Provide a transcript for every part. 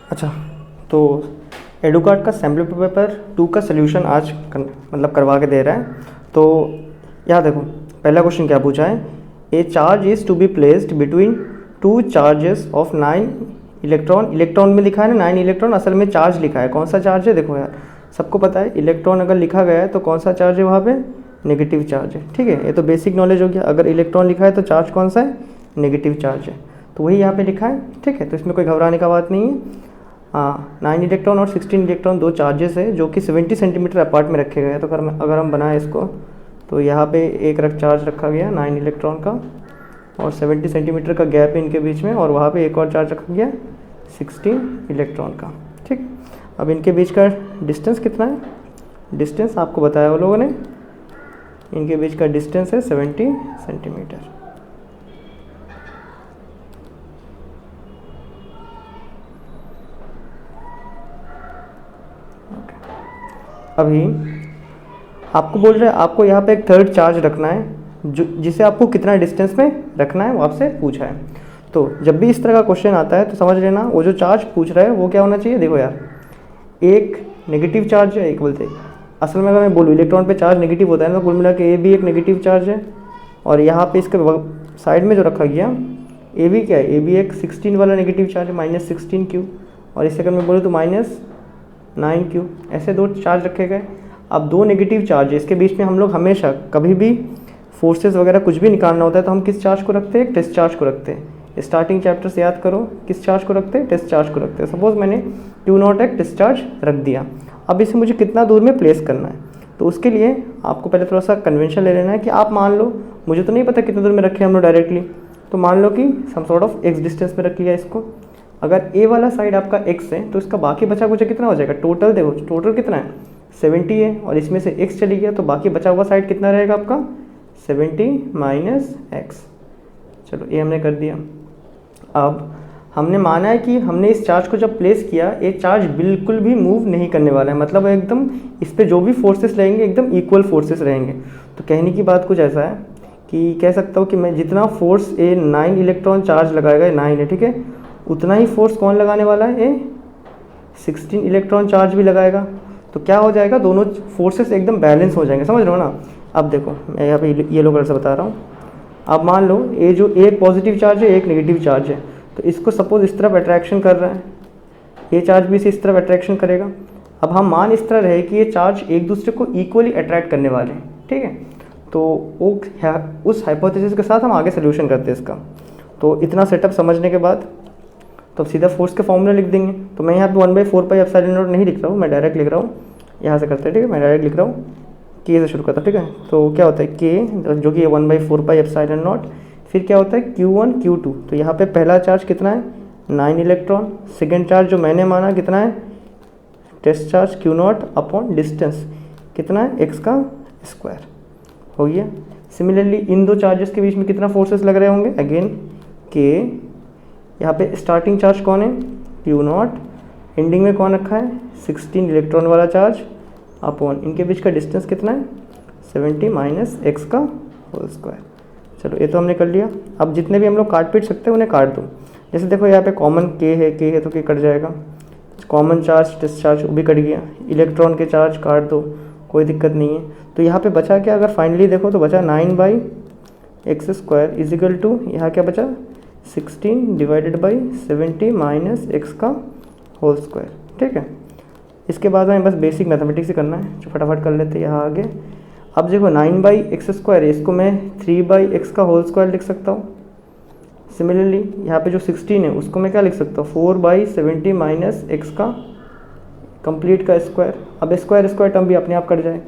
अच्छा, तो एडुकार्ड का सैम्पल पेपर 2 का सोल्यूशन आज करवा के दे रहा है। तो यहाँ देखो, पहला क्वेश्चन क्या पूछा है, a charge is to be placed between 2 charges of 9 electron. Electron में लिखा है ना 9 इलेक्ट्रॉन, असल में चार्ज लिखा है। कौन सा चार्ज है देखो यार, सबको पता है इलेक्ट्रॉन अगर लिखा गया है तो कौन सा चार्ज है वहाँ पे, नेगेटिव चार्ज है। ठीक है, ये तो बेसिक नॉलेज हो गया। अगर इलेक्ट्रॉन लिखा है तो चार्ज कौन सा है, नेगेटिव चार्ज है। तो वही यहाँ पे लिखा है। ठीक है, तो इसमें कोई घबराने का बात नहीं है। हाँ, 9 इलेक्ट्रॉन और 16 इलेक्ट्रॉन दो चार्जेस है जो कि 70 सेंटीमीटर अपार्ट में रखे गए हैं। तो अगर हम बनाएं इसको, तो यहाँ पे एक चार्ज रखा गया 9 इलेक्ट्रॉन का और 70 सेंटीमीटर का गैप है इनके बीच में, और वहाँ पे एक और चार्ज रखा गया 16 इलेक्ट्रॉन का। ठीक, अब इनके बीच का डिस्टेंस कितना है, डिस्टेंस आपको बताया वो लोगों ने, इनके बीच का डिस्टेंस है 70 सेंटीमीटर। अभी आपको बोल रहे हैं आपको यहाँ पे एक थर्ड चार्ज रखना है जो जिसे आपको कितना डिस्टेंस में रखना है वो आपसे पूछा है। तो जब भी इस तरह का क्वेश्चन आता है तो समझ लेना वो जो चार्ज पूछ रहा है वो क्या होना चाहिए। देखो यार, एक नेगेटिव चार्ज है, एक बोलते असल में अगर मैं बोलूँ इलेक्ट्रॉन पे चार्ज नेगेटिव होता है ना, तो कुल मिला के ए भी एक नेगेटिव चार्ज है। और यहाँ पे इसके साइड में जो रखा गया ए भी क्या है, ए भी एक 16 वाला नेगेटिव चार्ज है, -16 Q। और इसे अगर मैं बोलूँ तो -9 Q। ऐसे दो चार्ज रखे गए। अब दो नेगेटिव चार्ज है, इसके बीच में हम लोग हमेशा कभी भी फोर्सेस वगैरह कुछ भी निकालना होता है तो हम किस चार्ज को रखते हैं, टेस्ट चार्ज को रखते हैं। स्टार्टिंग चैप्टर से याद करो, किस चार्ज को रखते हैं, टेस्ट चार्ज को रखते हैं। सपोज मैंने Q0 एक टेस्ट चार्ज रख दिया, अब इसे मुझे कितना दूर में प्लेस करना है। तो उसके लिए आपको पहले थोड़ा सा कन्वेंशन ले लेना है कि आप मान लो, मुझे तो नहीं पता कितने दूर में रखे हम लोग डायरेक्टली, तो मान लो कि some sort of x distance में रख लिया इसको। अगर a वाला साइड आपका x है तो इसका बाकी बचा कुछ कितना हो जाएगा, टोटल देखो टोटल कितना है 70 है, और इसमें से x चली गया तो बाकी बचा हुआ साइड कितना रहेगा आपका 70 माइनस x। चलो ये हमने कर दिया। अब हमने माना है कि हमने इस चार्ज को जब प्लेस किया, ये चार्ज बिल्कुल भी मूव नहीं करने वाला है, मतलब एकदम इस पर जो भी फोर्सेस रहेंगे एकदम इक्वल फोर्सेस रहेंगे। तो कहने की बात कुछ ऐसा है कि कह सकता हूँ कि मैं जितना फोर्स ए 9 इलेक्ट्रॉन चार्ज लगाएगा, 9 है ठीक है, उतना ही फोर्स कौन लगाने वाला है, ए 16 इलेक्ट्रॉन चार्ज भी लगाएगा। तो क्या हो जाएगा, दोनों फोर्सेस एकदम बैलेंस हो जाएंगे। समझ रहे हो ना। अब देखो मैं यहाँ पे येलो कलर से बता रहा हूँ। अब मान लो ये जो एक पॉजिटिव चार्ज है एक नेगेटिव चार्ज है, तो इसको सपोज इस तरफ अट्रैक्शन कर रहा है, ये चार्ज भी इसे इस तरफ अट्रैक्शन करेगा। अब हम मान इस तरह रहे कि ये चार्ज एक दूसरे को इक्वली अट्रैक्ट करने वाले हैं। ठीक है, तो वो उस हाइपोथेसिस के साथ हम आगे सोल्यूशन करते हैं इसका। तो इतना सेटअप समझने के बाद तो अब सीधा फोर्स के फॉर्मूला लिख देंगे। तो मैं यहाँ पे 1/4πε0 नहीं लिख रहा हूँ, मैं डायरेक्ट लिख रहा हूँ, यहाँ से करते हैं। ठीक है, मैं डायरेक्ट लिख रहा हूँ, के से शुरू करता हूँ। ठीक है, तो क्या होता है के जो कि 1/4πε0, फिर क्या होता है Q1 Q2। तो यहाँ पे पहला चार्ज कितना है 9 इलेक्ट्रॉन, सेकेंड चार्ज जो मैंने माना कितना है, test charge Q0 upon distance कितना है x का स्क्वायर हो गया। सिमिलरली इन दो चार्जेस के बीच में कितना फोर्सेस लग रहे होंगे, अगेन के। यहाँ पे स्टार्टिंग चार्ज कौन है Q0, एंडिंग में कौन रखा है 16 इलेक्ट्रॉन वाला चार्ज अपॉन इनके बीच का डिस्टेंस कितना है 70 माइनस x का होल स्क्वायर। चलो ये तो हमने कर लिया। अब जितने भी हम लोग काट पीट सकते हैं उन्हें काट दो। जैसे देखो यहाँ पे कॉमन के है तो के कट जाएगा, कॉमन चार्ज टेस्ट चार्ज वो भी कट गया, इलेक्ट्रॉन के चार्ज काट दो, कोई दिक्कत नहीं है। तो यहाँ पे बचा क्या, अगर फाइनली देखो तो बचा 9/x² इजिकल टू यहाँ क्या बचा 16 डिवाइडेड बाई 70 माइनस x का होल स्क्वायर। ठीक है, इसके बाद हमें बस बेसिक मैथमेटिक्स ही करना है, जो फटाफट कर लेते हैं यहाँ आगे। अब देखो 9/x² इसको मैं 3/x का होल स्क्वायर लिख सकता हूँ। सिमिलरली यहाँ पे जो 16 है उसको मैं क्या लिख सकता हूँ 4/70 माइनस x का कंप्लीट का स्क्वायर। अब स्क्वायर स्क्वायर टर्म भी अपने आप कट जाए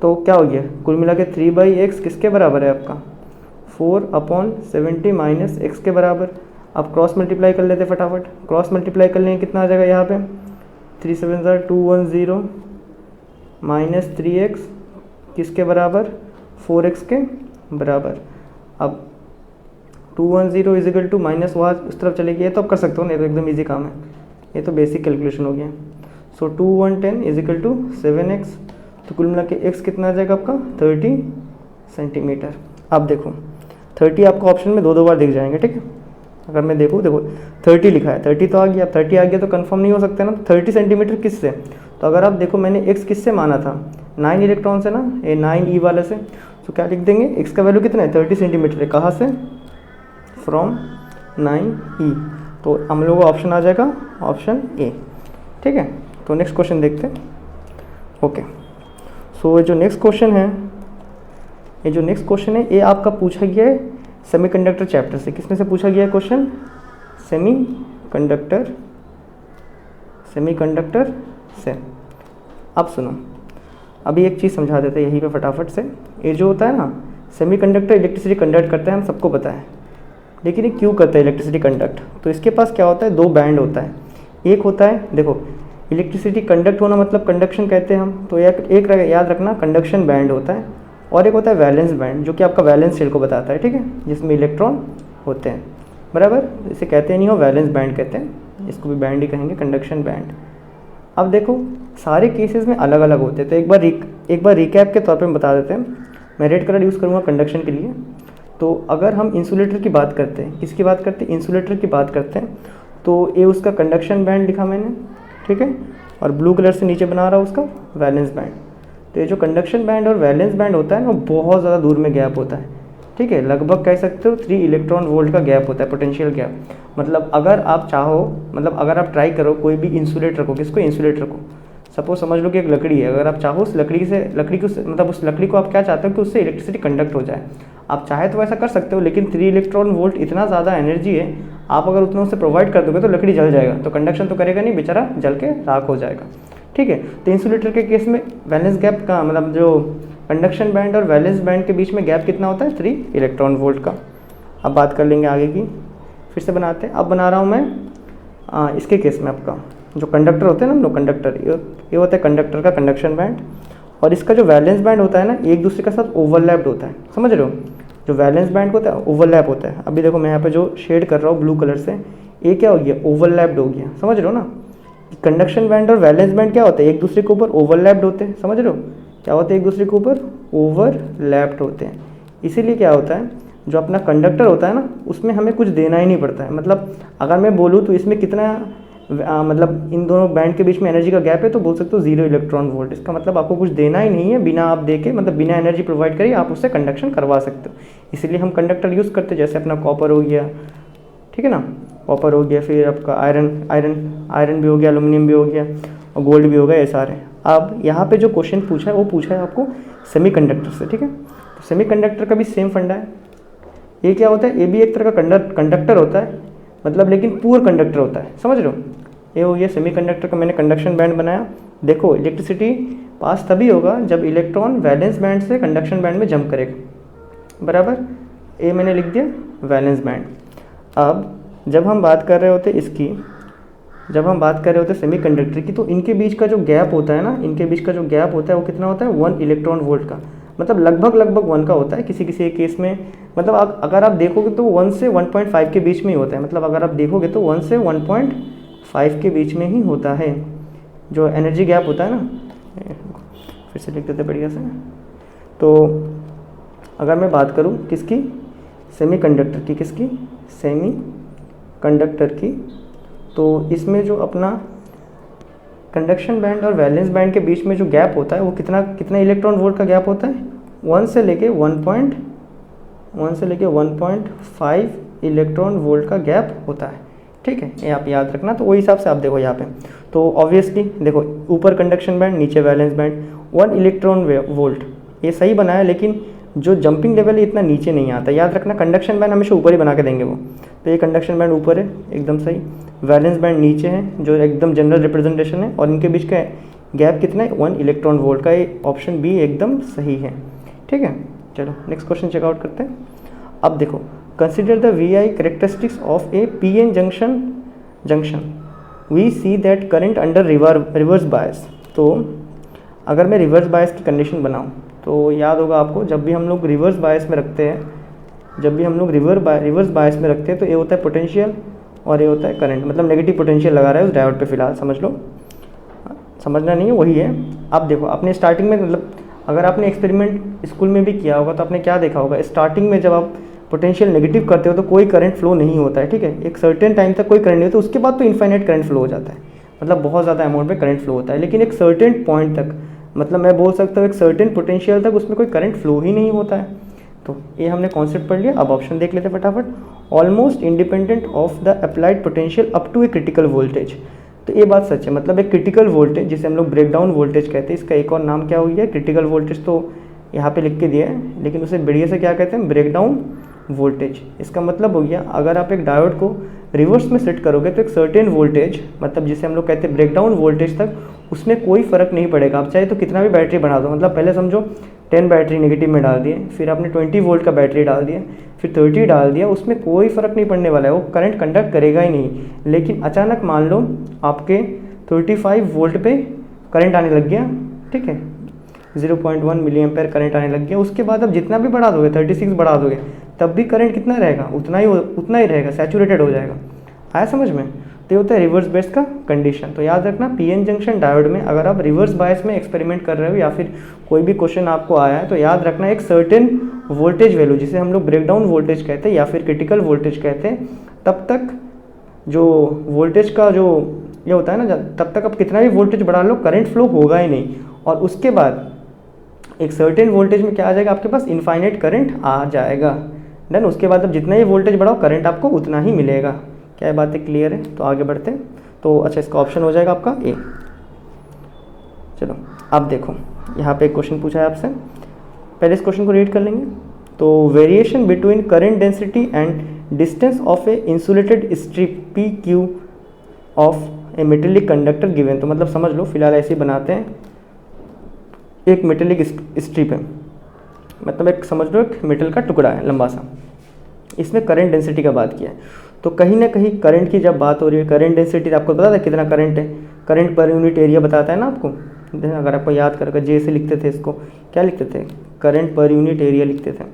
तो क्या हो गया, कुल मिला के 3/x किसके बराबर है आपका 4/70 माइनस x के बराबर। अब क्रॉस मल्टीप्लाई कर लेते फटाफट, क्रॉस मल्टीप्लाई कर लेंगे कितना आ जाएगा यहाँ पे 3 7 210 माइनस 3x किसके बराबर 4x के बराबर। अब 210 इजिकल टू माइनस वहाँ उस तरफ चले गए तो अब कर सकते हो, नहीं तो एकदम इजी काम है, ये तो बेसिक कैलकुलेशन हो गया। सो 2 1 10 इजिकल टू 7x, तो कुल मिला के x कितना आ जाएगा आपका 30 सेंटीमीटर। अब देखो 30 आपको ऑप्शन में दो बार दिख जाएंगे। ठीक है, अगर मैं देखो 30 लिखा है, 30 तो आ गया, 30 आ गया तो कंफर्म नहीं हो सकता ना, 30 सेंटीमीटर किससे? तो अगर आप देखो मैंने x किससे माना था, 9 इलेक्ट्रॉन से ना, ये 9e वाले से। तो क्या लिख देंगे, x का वैल्यू कितना है, 30 सेंटीमीटर है, कहाँ से, फ्रॉम 9e। तो हम लोगों का ऑप्शन आ जाएगा ऑप्शन ए। ठीक है, तो नेक्स्ट क्वेश्चन देखते हैं। ओके, सो जो नेक्स्ट क्वेश्चन है, ये आपका पूछा गया है सेमीकंडक्टर चैप्टर से। किसमें से पूछा गया है क्वेश्चन, सेमीकंडक्टर से। अब सुनो, अभी एक चीज़ समझा देते हैं यहीं पे फटाफट से। ये जो होता है ना, सेमीकंडक्टर इलेक्ट्रिसिटी कंडक्ट करता है, हम सबको पता है, लेकिन ये क्यों करता है इलेक्ट्रिसिटी कंडक्ट? तो इसके पास क्या होता है, दो बैंड होता है। एक होता है, देखो इलेक्ट्रिसिटी कंडक्ट होना मतलब कंडक्शन कहते हैं हम, तो एक याद रखना, कंडक्शन बैंड होता है, और एक होता है वैलेंस बैंड, जो कि आपका वैलेंस शेल को बताता है। ठीक है, जिसमें इलेक्ट्रॉन होते हैं, बराबर। इसे कहते नहीं हो, वैलेंस बैंड कहते हैं, इसको भी बैंड ही कहेंगे, कंडक्शन बैंड। अब देखो सारे केसेस में अलग अलग होते हैं, तो एक बार रिकैप के तौर पे बता देते हैं। मैं रेड कलर यूज़ करूँगा कंडक्शन के लिए। तो अगर हम इंसुलेटर की बात करते हैं, किसकी बात करते हैं, इंसुलेटर की बात करते हैं, तो ये उसका कंडक्शन बैंड लिखा मैंने, ठीक है, और ब्लू कलर से नीचे बना रहा हूँ उसका वैलेंस बैंड। तो ये जो कंडक्शन बैंड और वैलेंस बैंड होता है ना, वो बहुत ज़्यादा दूर में गैप होता है। ठीक है, लगभग कह सकते हो 3 इलेक्ट्रॉन वोल्ट का गैप होता है, पोटेंशियल गैप। मतलब अगर आप चाहो, मतलब अगर आप ट्राई करो कोई भी इंसुलेटर को, किसको, इंसुलेटर को, सपोज समझ लो कि एक लकड़ी है, अगर आप चाहो उस लकड़ी को मतलब उस लकड़ी को आप क्या चाहते हो कि उससे इलेक्ट्रिसिटी कंडक्ट हो जाए, आप चाहे तो ऐसा कर सकते हो, लेकिन 3 इलेक्ट्रॉन वोल्ट इतना ज़्यादा एनर्जी है, आप अगर उतना उससे प्रोवाइड कर दोगे तो लकड़ी जल जाएगा, तो कंडक्शन तो करेगा नहीं, बेचारा जल के राख हो जाएगा। ठीक है, तो इंसुलेटर के केस में वैलेंस गैप का मतलब जो कंडक्शन बैंड और वैलेंस बैंड के बीच में गैप कितना होता है, 3 इलेक्ट्रॉन वोल्ट का। अब बात कर लेंगे आगे की, फिर से बनाते हैं। अब बना रहा हूँ मैं इसके केस में, आपका जो कंडक्टर होते हैं ना, हम लोग कंडक्टर, ये होता है कंडक्टर का कंडक्शन बैंड, और इसका जो वैलेंस बैंड होता है ना, एक दूसरे के साथ ओवरलैप्ड होता है, समझ रहे हो। जो वैलेंस बैंड होता है ओवरलैप होता है। अभी देखो मैं यहाँ पे जो शेड कर रहा हूँ ब्लू कलर से, ये क्या हो गया, ओवरलैप्ड हो गया, समझ रहे हो ना। कंडक्शन बैंड और वैलेंस बैंड क्या होता है, एक दूसरे के ऊपर ओवरलैप्ड होते हैं, समझ रहे हो, क्या होते हैं, एक दूसरे के ऊपर ओवरलैप्ड होते हैं। इसीलिए क्या होता है, जो अपना कंडक्टर होता है ना, उसमें हमें कुछ देना ही नहीं पड़ता है। मतलब अगर मैं बोलूँ तो इसमें कितना मतलब इन दोनों बैंड के बीच में एनर्जी का गैप है, तो बोल सकते हो 0 इलेक्ट्रॉन वोल्ट। इसका मतलब आपको कुछ देना ही नहीं है, बिना आप दे के, मतलब बिना एनर्जी प्रोवाइड करिए आप उससे कंडक्शन करवा सकते हो। इसीलिए हम कंडक्टर यूज़ करते हैं, जैसे अपना कॉपर हो गया, ठीक है ना, कॉपर हो गया, फिर आपका आयरन भी हो गया, एल्यूमिनियम भी हो गया, और गोल्ड भी हो गया, ये सारे। अब यहाँ पे जो क्वेश्चन पूछा है वो पूछा है आपको सेमीकंडक्टर से, ठीक है। तो सेमीकंडक्टर का भी सेम फंडा है। ये क्या होता है, ये भी एक तरह का कंडक्टर होता है, मतलब लेकिन पूर कंडक्टर होता है, समझ रहे हो। ये हो गया सेमीकंडक्टर का मैंने कंडक्शन बैंड बनाया। देखो इलेक्ट्रिसिटी पास तभी होगा जब इलेक्ट्रॉन वैलेंस बैंड से कंडक्शन बैंड में जंप करेगा, बराबर। ये मैंने लिख दिया वैलेंस बैंड। अब जब हम बात कर रहे होते इसकी, जब हम बात कर रहे होते सेमीकंडक्टर की, तो इनके बीच का जो गैप होता है ना, इनके बीच का जो गैप होता है वो कितना होता है, 1 इलेक्ट्रॉन वोल्ट का। मतलब लगभग 1 का होता है, किसी किसी केस में मतलब अगर आप देखोगे तो 1 से 1.5 के बीच में ही होता है। मतलब अगर आप देखोगे तो 1 से 1.5 के बीच में ही होता है जो एनर्जी गैप होता है ना। फिर से लिख देते बढ़िया से। तो अगर मैं बात करूँ किसकी, सेमीकंडक्टर की, किसकी, सेमीकंडक्टर की, तो इसमें जो अपना कंडक्शन बैंड और वैलेंस बैंड के बीच में जो गैप होता है वो कितना इलेक्ट्रॉन वोल्ट का गैप होता है, 1 से लेके 1.5 इलेक्ट्रॉन वोल्ट का गैप होता है, ठीक है। ये आप याद रखना। तो वही हिसाब से आप देखो यहाँ पे, तो ऑब्वियसली देखो ऊपर कंडक्शन बैंड, नीचे वैलेंस बैंड, 1 इलेक्ट्रॉन वोल्ट, ये सही बनाया, लेकिन जो जंपिंग लेवल है इतना नीचे नहीं आता। याद रखना कंडक्शन बैंड हमेशा ऊपर ही बना के देंगे वो। तो ये कंडक्शन बैंड ऊपर है, एकदम सही। वैलेंस बैंड नीचे है, जो एकदम जनरल रिप्रेजेंटेशन है, और इनके बीच का गैप कितना है, 1 इलेक्ट्रॉन वोल्ट का। ये ऑप्शन बी एकदम सही है, ठीक है। चलो नेक्स्ट क्वेश्चन चेकआउट करते हैं। अब देखो, consider the VI characteristics of a PN junction we see that current under reverse bias. तो अगर मैं रिवर्स बायस की कंडीशन बनाऊँ तो याद होगा आपको, जब भी हम लोग रिवर्स बायस में रखते हैं, रिवर्स बायस में रखते हैं, तो ये होता है पोटेंशियल और ये होता है करंट। मतलब नेगेटिव पोटेंशियल लगा रहा है उस डायोड पे, फिलहाल समझ लो, समझना नहीं है, वही है। अब देखो आपने स्टार्टिंग में, मतलब अगर आपने एक्सपेरिमेंट स्कूल में भी किया होगा तो आपने क्या देखा होगा, स्टार्टिंग में जब आप पोटेंशियल नेगेटिव करते हो तो कोई करंट फ्लो नहीं होता है, ठीक है। एक सर्टेन टाइम तक कोई करंट नहीं होता, उसके बाद तो इनफाइनाइट करंट फ्लो हो जाता है, मतलब बहुत ज़्यादा अमाउंट में करंट फ्लो होता है। लेकिन एक सर्टेन पॉइंट तक, मतलब मैं बोल सकता हूँ एक सर्टेन पोटेंशियल तक उसमें कोई करंट फ्लो ही नहीं होता है। तो ये हमने कॉन्सेप्ट पढ़ लिया। अब ऑप्शन देख लेते हैं फटाफट। Almost independent of the applied potential up to a critical voltage. तो ये बात सच है, मतलब एक क्रिटिकल वोल्टेज जिसे हम लोग ब्रेकडाउन वोल्टेज कहते हैं, इसका एक और नाम क्या हो गया, क्रिटिकल वोल्टेज तो यहाँ पे लिख के दिया है, लेकिन उसे बढ़िया से क्या कहते हैं, ब्रेकडाउन वोल्टेज। इसका मतलब हो गया अगर आप एक डायोड को रिवर्स में सेट करोगे तो एक सर्टेन वोल्टेज, मतलब जिसे हम लोग कहते हैं ब्रेकडाउन वोल्टेज तक, उसमें कोई फ़र्क नहीं पड़ेगा। आप चाहे तो कितना भी बैटरी बढ़ा दो, मतलब पहले समझो 10 बैटरी नेगेटिव में डाल दिए, फिर आपने 20 वोल्ट का बैटरी डाल दिया, फिर 30 डाल दिया, उसमें कोई फ़र्क नहीं पड़ने वाला है, वो करंट कंडक्ट करेगा ही नहीं। लेकिन अचानक मान लो आपके 35 वोल्ट पे करंट आने लग गया, ठीक है, 0.1 मिली एम्पेयर करंट आने लग गया, उसके बाद अब जितना भी बढ़ा दोगे, 36 बढ़ा दोगे, तब भी करंट कितना रहेगा, उतना ही रहेगा, सैचुरेटेड हो जाएगा। आया समझ में? तो ये होता है रिवर्स बायस का कंडीशन। तो याद रखना, पीएन जंक्शन डायोड में अगर आप रिवर्स बायस में एक्सपेरिमेंट कर रहे हो या फिर कोई भी क्वेश्चन आपको आया है, तो याद रखना एक सर्टेन वोल्टेज वैल्यू, जिसे हम लोग ब्रेकडाउन वोल्टेज कहते हैं या फिर क्रिटिकल वोल्टेज कहते हैं, तब तक जो वोल्टेज का जो ये होता है ना, तब तक आप कितना भी वोल्टेज बढ़ा लो करंट फ्लो होगा ही नहीं। और उसके बाद एक सर्टेन वोल्टेज में क्या आ जाएगा, आपके पास इनफाइनाइट करंट आ जाएगा। देन उसके बाद अब जितना ही वोल्टेज बढ़ाओ करंट आपको उतना ही मिलेगा। क्या ये बातें क्लियर है? तो आगे बढ़ते हैं। तो अच्छा, इसका ऑप्शन हो जाएगा आपका ए। चलो अब देखो, यहाँ पे एक क्वेश्चन पूछा है आपसे, पहले इस क्वेश्चन को रीड कर लेंगे। तो variation between current density and distance of A insulated strip P Q of A metallic conductor given. तो मतलब समझ लो, फिलहाल ऐसे ही बनाते हैं, एक मेटेलिक स्ट्रिप है, मतलब एक समझ लो एक मेटल का टुकड़ा है लंबा सा, इसमें करंट डेंसिटी का बात किया है। तो कहीं ना कहीं करंट की जब बात हो रही है, करंट डेंसिटी आपको पता था कितना करंट है, करंट पर यूनिट एरिया बताता है ना आपको। अगर आपको याद करके जे से लिखते थे, इसको क्या लिखते थे, करंट पर यूनिट एरिया लिखते थे।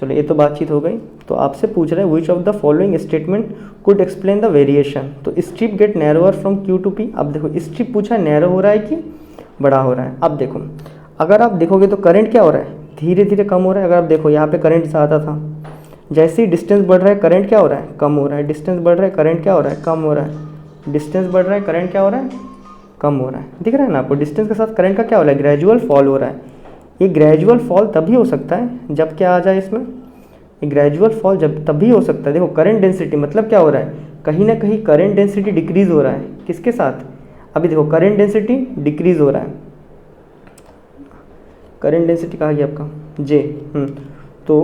चलो ये तो बातचीत हो गई। तो आपसे पूछ रहे हैं which of the following statement could explain the variation. तो strip get narrower from Q to P. अब देखो स्ट्रिप पूछा नैरो हो रहा है कि बड़ा हो रहा है। अब देखो, अगर आप देखोगे तो करंट क्या हो रहा है, धीरे धीरे कम हो रहा है। अगर आप देखो यहाँ पे करंट ज़्यादा था, जैसे ही डिस्टेंस बढ़ रहा है करंट क्या हो रहा है, कम हो रहा है। डिस्टेंस बढ़ रहा है करंट क्या हो रहा है, कम हो रहा है। डिस्टेंस बढ़ रहा है करंट क्या हो रहा है, कम हो रहा है। दिख रहा है ना आपको, डिस्टेंस के साथ करंट का क्या हो रहा है, ग्रेजुअल फॉल हो रहा है। ये ग्रेजुअल फॉल तभी हो सकता है जब क्या आ जाए इसमें, ये ग्रेजुअल फॉल जब तभी हो सकता है। देखो करंट डेंसिटी मतलब क्या हो रहा है, कहीं ना कहीं करंट डेंसिटी डिक्रीज हो रहा है। किसके साथ, अभी देखो करंट डेंसिटी डिक्रीज हो रहा है, करंट डेंसिटी कहा गया आपका जे। तो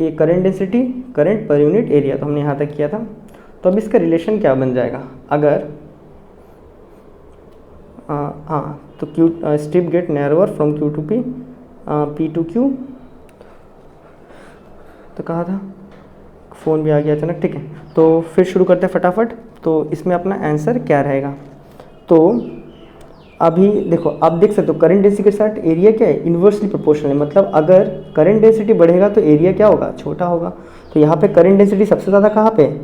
ये current density current per unit area, तो हमने यहाँ तक किया था। तो अब इसका रिलेशन क्या बन जाएगा, अगर हाँ, तो Q strip get narrower from Q to P, P to Q, तो कहा था, फ़ोन भी आ गया अचानक, ठीक है। तो फिर शुरू करते हैं फटाफट। तो इसमें अपना आंसर क्या रहेगा, तो अभी देखो, आप देख सकते हो करंट डेंसिटी के साथ एरिया क्या है, इन्वर्सली प्रोपोर्शनल है। मतलब अगर करंट डेंसिटी बढ़ेगा तो एरिया क्या होगा, छोटा होगा। तो यहाँ पे करंट डेंसिटी सबसे ज़्यादा कहाँ पे है,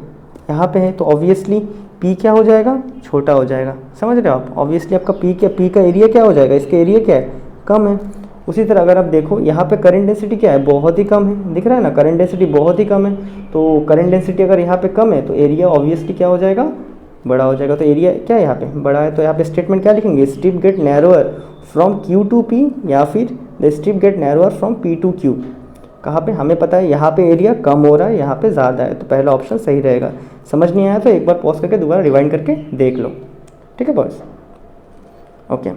यहाँ पे है, तो ऑब्वियसली पी क्या हो जाएगा, छोटा हो जाएगा। समझ रहे हो आप, ऑब्वियसली आपका पी का एरिया क्या हो जाएगा, इसका एरिया क्या है, कम है। उसी तरह अगर आप देखो यहाँ पे करंट डेंसिटी क्या है, बहुत ही कम है, दिख रहा है ना, करंट डेंसिटी बहुत ही कम है। तो करंट डेंसिटी अगर यहाँ पे कम है तो एरिया ऑब्वियसली क्या हो जाएगा, बड़ा हो जाएगा। तो एरिया क्या है यहाँ पे, बड़ा है। तो यहाँ पे स्टेटमेंट क्या लिखेंगे, strip get narrower from Q to P, या फिर the strip get narrower from P to Q. कहाँ पे, हमें पता है यहाँ पे एरिया कम हो रहा है, यहाँ पे ज़्यादा है, तो पहला ऑप्शन सही रहेगा। समझ नहीं आया तो एक बार पॉज करके दोबारा रिवाइंड करके देख लो, ठीक है बॉयस। ओके,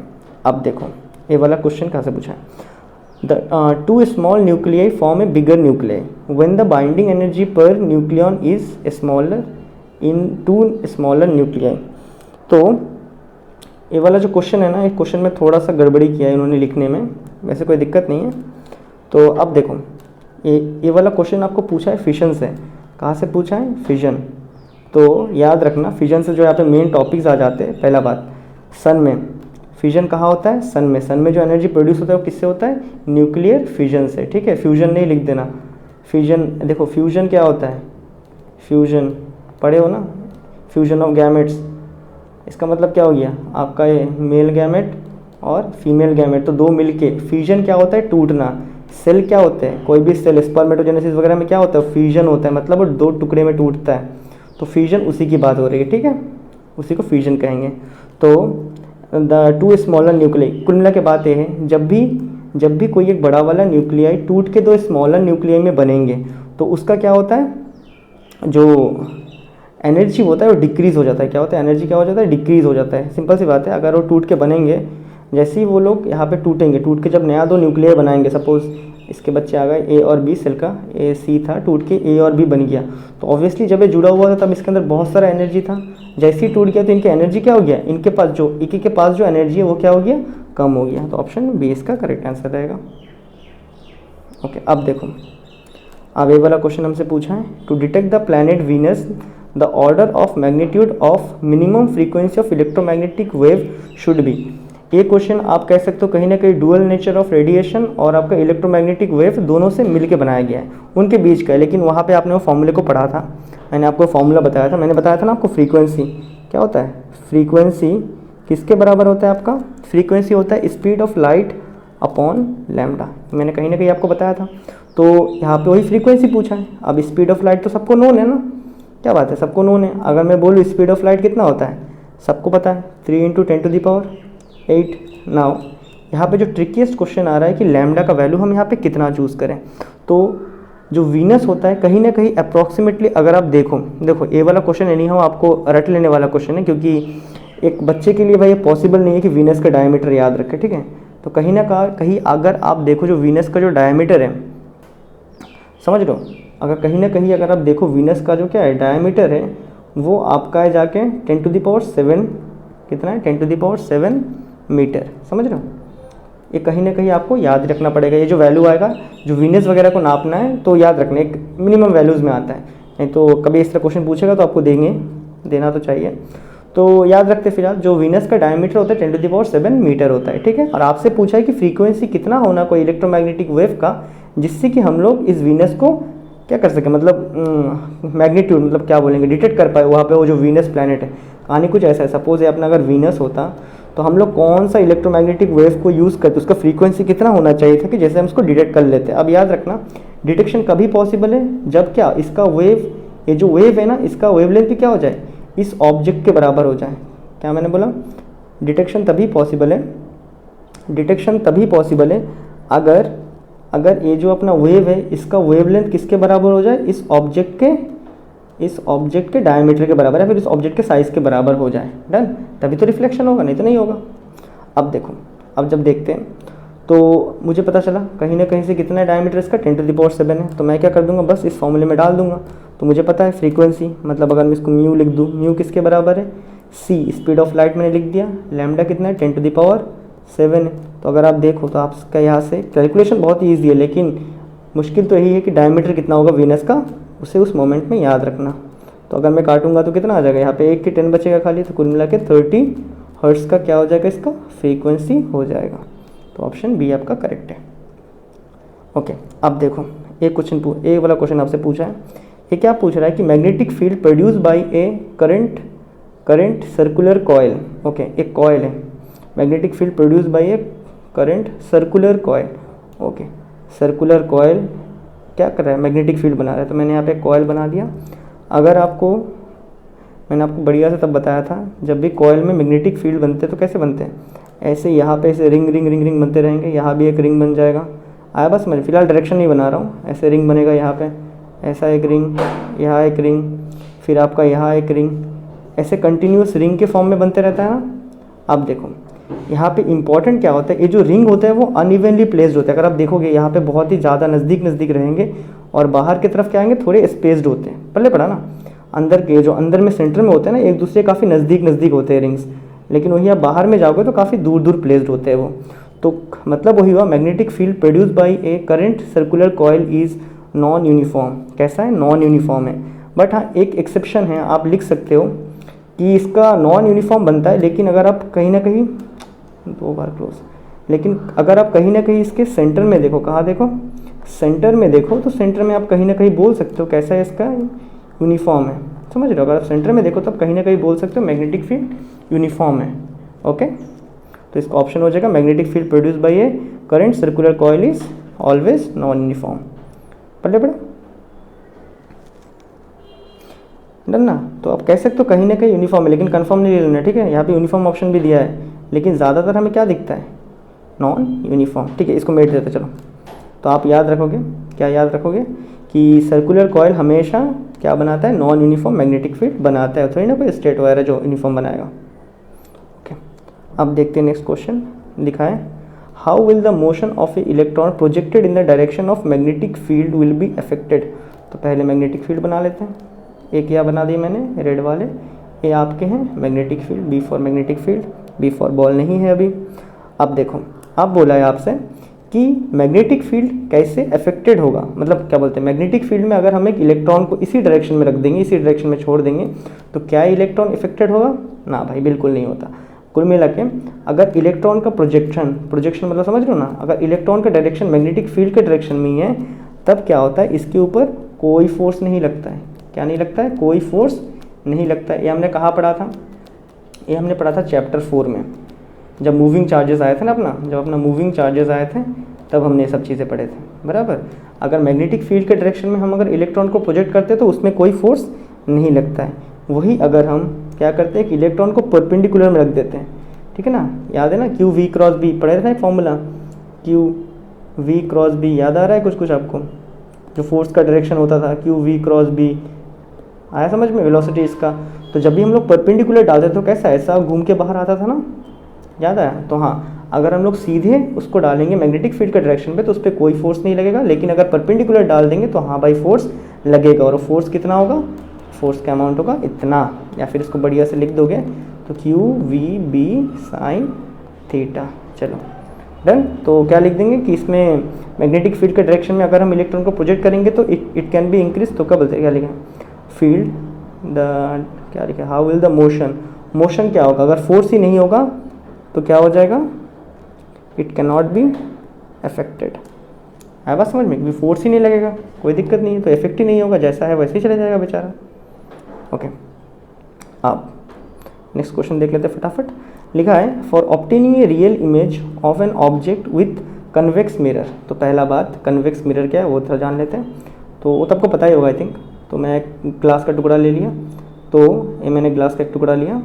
अब देखो ये वाला क्वेश्चन कहाँ से पूछा है, the two small nuclei form a bigger nuclei when the binding energy per nucleon is smaller in two smaller nuclei. तो ये वाला जो क्वेश्चन है ना, इस क्वेश्चन में थोड़ा सा गड़बड़ी किया है इन्होंने लिखने में, वैसे कोई दिक्कत नहीं है। तो अब देखो ये वाला क्वेश्चन आपको पूछा है फिशन से। कहाँ से पूछा है, फिजन। तो याद रखना फिजन से जो यहाँ पे मेन टॉपिक्स आ जाते हैं, पहला बात सन में फिजन कहाँ होता है, सन में। सन में जो एनर्जी प्रोड्यूस होता है वो किससे होता है, न्यूक्लियर फिजन से, ठीक है। फ्यूजन नहीं लिख देना, फिजन। देखो फ्यूजन क्या होता है, फ्यूजन पढ़े हो ना, फ्यूजन ऑफ गैमेट्स। इसका मतलब क्या हो गया आपका, ये मेल गैमेट और फीमेल गैमेट, तो दो मिलके। फ्यूजन क्या होता है, टूटना। सेल क्या होते हैं, कोई भी सेल स्पर्मेटोजेनेसिस वगैरह में क्या होता है, फ्यूजन होता है, मतलब वो 2 टुकड़े में टूटता है, तो फ्यूजन उसी की बात हो रही है, ठीक है, उसी को फ्यूजन कहेंगे। तो द 2 स्मॉलर न्यूक्लियाई, कुल मिला के बात ये है, जब भी कोई एक बड़ा वाला न्यूक्लियाई टूट के 2 स्मॉलर न्यूक्लियाई में बनेंगे तो उसका क्या होता है, जो एनर्जी होता है वो डिक्रीज़ हो जाता है। क्या होता है, एनर्जी क्या हो जाता है, डिक्रीज़ हो जाता है। सिंपल सी बात है, अगर वो टूट के बनेंगे, जैसे ही वो लोग यहाँ पे टूटेंगे, टूट के जब नया 2 न्यूक्लियर बनाएंगे, सपोज इसके बच्चे आ गए ए और बी, सेल का ए सी था, टूट के ए और बी बन गया, तो ऑब्वियसली जब ये जुड़ा हुआ था तब इसके अंदर बहुत सारा एनर्जी था। जैसे ही टूट गया तो इनकी एनर्जी क्या हो गया, इनके पास जो एक के पास जो एनर्जी है वो क्या हो गया, कम हो गया। तो ऑप्शन बी इसका करेक्ट आंसर रहेगा। ओके, अब देखो, अब ये वाला क्वेश्चन हमसे पूछा है, to detect the planet Venus the order of magnitude of minimum frequency of electromagnetic wave should be. ये क्वेश्चन आप कह सकते हो कहीं ना कहीं डुअल नेचर ऑफ रेडिएशन और आपका इलेक्ट्रोमैग्नेटिक वेव दोनों से मिलकर बनाया गया है, उनके बीच का है। लेकिन वहाँ पे आपने वो फॉर्मूले को पढ़ा था, मैंने आपको फॉर्मूला बताया था, मैंने बताया था ना आपको, फ्रीक्वेंसी क्या होता है, फ्रीक्वेंसी किसके बराबर होता है आपका, फ्रीक्वेंसी होता है speed of light upon lambda, मैंने कहीं ना कहीं आपको बताया था। तो यहाँ पे वही फ्रीक्वेंसी पूछा है। अब स्पीड ऑफ लाइट तो सबको नोन है ना, क्या बात है, सबको नोन है। अगर मैं बोलूँ स्पीड ऑफ लाइट कितना होता है, सबको पता है, 3 × 10⁸ नाउ यहाँ पे जो ट्रिकीएस्ट क्वेश्चन आ रहा है कि लैम्डा का वैल्यू हम यहाँ पे कितना चूज़ करें। तो जो वीनस होता है कहीं ना कहीं अप्रॉक्सीमेटली, अगर आप देखो ये वाला क्वेश्चन एनी हाउ आपको रट लेने वाला क्वेश्चन है, क्योंकि एक बच्चे के लिए भाई ये पॉसिबल नहीं है कि वीनस का डायमीटर याद रखे, ठीक है। तो कहीं ना कहीं अगर आप देखो जो वीनस का जो डायमीटर है, समझ लो, अगर कहीं ना कहीं अगर आप देखो वीनस का जो क्या है डायमीटर है, वो आपका है जाके 10⁷ कितना है, 10⁷ मीटर, समझ रहे हो। ये कहीं ना कहीं आपको याद रखना पड़ेगा। ये जो वैल्यू आएगा, जो वीनस वगैरह को नापना है तो याद रखना, एक मिनिमम वैल्यूज़ में आता है, नहीं तो कभी इस तरह क्वेश्चन पूछेगा तो आपको देना तो चाहिए। तो याद रखते फिलहाल जो वीनस का डायमीटर होता है 10⁷ मीटर होता है, ठीक है। और आपसे पूछा है कि फ्रीक्वेंसी कितना होना कोई इलेक्ट्रोमैग्नेटिक वेव का, जिससे कि हम लोग इस वीनस को क्या कर सके, मतलब मैग्नीट्यूड, मतलब क्या बोलेंगे, डिटेक्ट कर पाए वहाँ पे वो जो वीनस प्लैनेट है। कहानी कुछ ऐसा है, सपोज ये अपना अगर वीनस होता तो हम लोग कौन सा इलेक्ट्रोमैग्नेटिक वेव को यूज़ करते, उसका फ्रीक्वेंसी कितना होना चाहिए था कि जैसे हम उसको डिटेक्ट कर लेते। अब याद रखना, डिटेक्शन कभी पॉसिबल है जब क्या, इसका वेव, ये जो वेव है ना, इसका वेवलेंथ भी क्या हो जाए, इस ऑब्जेक्ट के बराबर हो जाए। क्या मैंने बोला, डिटेक्शन तभी पॉसिबल है, डिटेक्शन तभी पॉसिबल है अगर ये जो अपना वेव है इसका वेवलेंथ किसके बराबर हो जाए, इस ऑब्जेक्ट के डायमीटर के बराबर, या फिर इस ऑब्जेक्ट के साइज़ के बराबर हो जाए। डन, तभी तो रिफ्लेक्शन होगा, नहीं तो नहीं होगा। अब देखो, अब जब देखते हैं तो मुझे पता चला कहीं ना कहीं से कितना डायमीटर इसका 10⁷ है, तो मैं क्या कर दूंगा, बस इस फॉर्मूले में डाल दूंगा। तो मुझे पता है फ्रीक्वेंसी, मतलब अगर मैं इसको म्यू लिख दूँ, म्यू किसके बराबर है, सी स्पीड ऑफ लाइट मैंने लिख दिया, लैम्डा कितना है 10⁷ है। तो अगर आप देखो तो आपका यहाँ से कैलकुलेशन बहुत ही ईजी है, लेकिन मुश्किल तो यही है कि डायमीटर कितना होगा वीनस का, उसे उस मोमेंट में याद रखना। तो अगर मैं काटूंगा तो कितना आ जाएगा, यहाँ पे 1 के 10 बचेगा खाली, तो कुल मिला के 30 हर्ट्ज़ का क्या हो जाएगा, इसका फ्रीक्वेंसी हो जाएगा। तो ऑप्शन बी आपका करेक्ट है। ओके, अब देखो एक वाला क्वेश्चन आपसे पूछा है, ये क्या पूछ रहा है कि magnetic field produce by A current circular coil. Okay, एक कॉइल है, magnetic field produce by A current circular coil. Okay, circular coil क्या कर रहा है, मैग्नेटिक फील्ड बना रहा है। तो मैंने यहाँ पे कॉइल बना दिया। अगर मैंने आपको बढ़िया से तब बताया था, जब भी कॉइल में मैग्नेटिक फील्ड बनते हैं तो कैसे बनते हैं, ऐसे यहाँ पे ऐसे रिंग बनते रहेंगे, यहाँ भी एक रिंग बन जाएगा। आया बस समझ, फिलहाल डायरेक्शन नहीं बना रहा हूँ, ऐसे रिंग बनेगा, यहाँ पे ऐसा एक रिंग, यहाँ एक रिंग, फिर आपका यहाँ एक रिंग, ऐसे कंटिन्यूस रिंग के फॉर्म में बनते रहता है ना। अब देखो यहाँ पे इंपॉर्टेंट क्या होता है, ये जो रिंग होता है वो अनइवनली प्लेस्ड होता है। अगर आप देखोगे यहाँ पे बहुत ही ज़्यादा नज़दीक रहेंगे, और बाहर की तरफ क्या आएंगे, थोड़े स्पेस्ड होते हैं। पहले पढ़ा ना, अंदर के जो अंदर में सेंटर में होते हैं ना, एक दूसरे काफ़ी नज़दीक होते हैं रिंग्स, लेकिन वही आप बाहर में जाओगे तो काफ़ी दूर प्लेस्ड होते हैं वो। तो मतलब वही हुआ, magnetic field produce by A current circular coil is non uniform. कैसा है, नॉन यूनिफॉर्म है। बट हाँ, एक एक्सेप्शन है, आप लिख सकते हो कि इसका नॉन यूनिफॉर्म बनता है, लेकिन अगर आप कहीं ना कहीं 2 बार क्लोज, लेकिन अगर आप कहीं ना कहीं इसके सेंटर में देखो, कहाँ देखो, सेंटर में देखो, तो सेंटर में आप कहीं ना कहीं बोल सकते हो कैसा है, इसका यूनिफॉर्म है। समझ रहे हो, अगर आप सेंटर में देखो तो आप कहीं ना कहीं बोल सकते हो मैग्नेटिक फील्ड यूनिफॉर्म है। ओके, तो इसका ऑप्शन हो जाएगा magnetic field produce by A current circular coil is always non uniform. पढ़े पढ़े डन ना। तो आप कह सकते हो कहीं ना कहीं यूनिफॉर्म है, लेकिन कंफर्म नहीं ले लेना, ठीक है। यहाँ पे यूनिफॉर्म ऑप्शन भी दिया है, लेकिन ज़्यादातर हमें क्या दिखता है, नॉन यूनिफॉर्म, ठीक है। इसको मेट देते चलो। तो आप याद रखोगे, क्या याद रखोगे कि सर्कुलर कॉयल हमेशा क्या बनाता है, नॉन यूनिफॉर्म मैग्नेटिक फील्ड बनाता है, थोड़ी ना कोई स्टेट वायर जो यूनिफॉर्म बनाएगा। ओके, अब देखते हैं नेक्स्ट क्वेश्चन लिखा है, how will the motion of A electron projected in the direction of magnetic field will be affected. तो पहले मैग्नेटिक फील्ड बना लेते हैं। एक यह बना दी मैंने रेड वाले, ये आपके हैं magnetic field, B for magnetic field, B for ball नहीं है अभी। अब देखो, अब बोला है आपसे कि मैग्नेटिक फील्ड कैसे अफेक्टेड होगा, मतलब क्या बोलते हैं, मैग्नेटिक फील्ड में अगर हम एक इलेक्ट्रॉन को इसी डायरेक्शन में रख देंगे, इसी डायरेक्शन में छोड़ देंगे, तो क्या इलेक्ट्रॉन अफेक्टेड होगा? ना भाई, बिल्कुल नहीं होता। कुल मिला के अगर इलेक्ट्रॉन का प्रोजेक्शन मतलब समझ लो ना, अगर इलेक्ट्रॉन का डायरेक्शन मैग्नेटिक फील्ड के डायरेक्शन में ही है, तब क्या होता है, इसके ऊपर कोई फोर्स नहीं लगता है। क्या नहीं लगता है? कोई फोर्स नहीं लगता है। ये हमने कहाँ पढ़ा था? ये हमने पढ़ा था चैप्टर 4 में, जब मूविंग चार्जेस आए थे ना जब अपना मूविंग चार्जेस आए थे, तब हमने ये सब चीज़ें पढ़े थे, बराबर। अगर मैग्नेटिक फील्ड के डायरेक्शन में हम अगर इलेक्ट्रॉन को प्रोजेक्ट करते हैं तो उसमें कोई फोर्स नहीं लगता है। वही अगर हम क्या करते हैं कि इलेक्ट्रॉन को परपेंडिकुलर में रख देते हैं, ठीक है ना, याद है ना, क्यू वी क्रॉस बी पढ़े थे formula, Q V cross B, याद आ रहा है कुछ आपको? जो फोर्स का डायरेक्शन होता था क्यू वी क्रॉस बी, आया समझ में, वेलोसिटी इसका। तो जब भी हम लोग परपेंडिकुलर डालते तो कैसा, ऐसा घूम के बाहर आता था ना, याद आया? तो हाँ, अगर हम लोग सीधे उसको डालेंगे मैग्नेटिक फील्ड के डायरेक्शन पे तो उस पर कोई फोर्स नहीं लगेगा, लेकिन अगर परपेंडिकुलर डाल देंगे तो हाँ भाई फोर्स लगेगा। और फोर्स कितना होगा? फोर्स का अमाउंट होगा इतना, या फिर इसको बढ़िया से लिख दोगे तो Q V B sine theta. चलो डन। तो क्या लिख देंगे कि इसमें मैग्नेटिक फील्ड के डायरेक्शन में अगर हम इलेक्ट्रॉन को प्रोजेक्ट करेंगे तो इट कैन बी इंक्रीज। तो क्या बोलते हैं, क्या लिखें, फील्ड द, क्या लिखे, हाउ विल द मोशन क्या होगा? अगर फोर्स ही नहीं होगा तो क्या हो जाएगा? It can not be affected. है बात समझ में? क्योंकि फोर्स ही नहीं लगेगा, कोई दिक्कत नहीं है, तो इफेक्ट ही नहीं होगा, जैसा है वैसे ही चला जाएगा बेचारा। ओके, अब नेक्स्ट क्वेश्चन देख लेते हैं फटाफट। लिखा है, for obtaining a real image of an object with convex mirror. तो पहला बात, कन्वेक्स मिरर क्या है वो थोड़ा जान लेते हैं। तो वो तो आपको पता ही होगा आई थिंक। तो मैं ग्लास का टुकड़ा ले लिया, तो ये मैंने ग्लास का एक टुकड़ा लिया,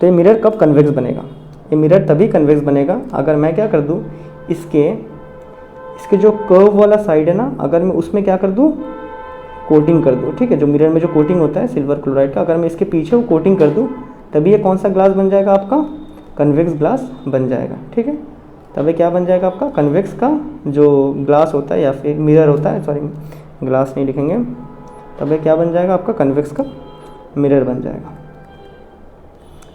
तो ये मिरर कब कन्वेक्स बनेगा? ये मिरर तभी कन्वेक्स बनेगा अगर मैं क्या कर दूँ, इसके जो कर्व वाला साइड है ना, अगर मैं उसमें क्या कर दूँ, कोटिंग कर दूँ, ठीक है। जो मिरर में जो कोटिंग होता है सिल्वर क्लोराइड का, अगर मैं इसके पीछे वो कोटिंग कर दूँ, तभी ये कौन सा ग्लास बन जाएगा आपका? कन्वेक्स ग्लास बन जाएगा, ठीक है। तभी क्या बन जाएगा आपका? कन्वेक्स का जो ग्लास होता है या फिर मिरर होता है, सॉरी ग्लास नहीं लिखेंगे, तभी क्या बन जाएगा आपका? कन्वेक्स का मिरर बन जाएगा,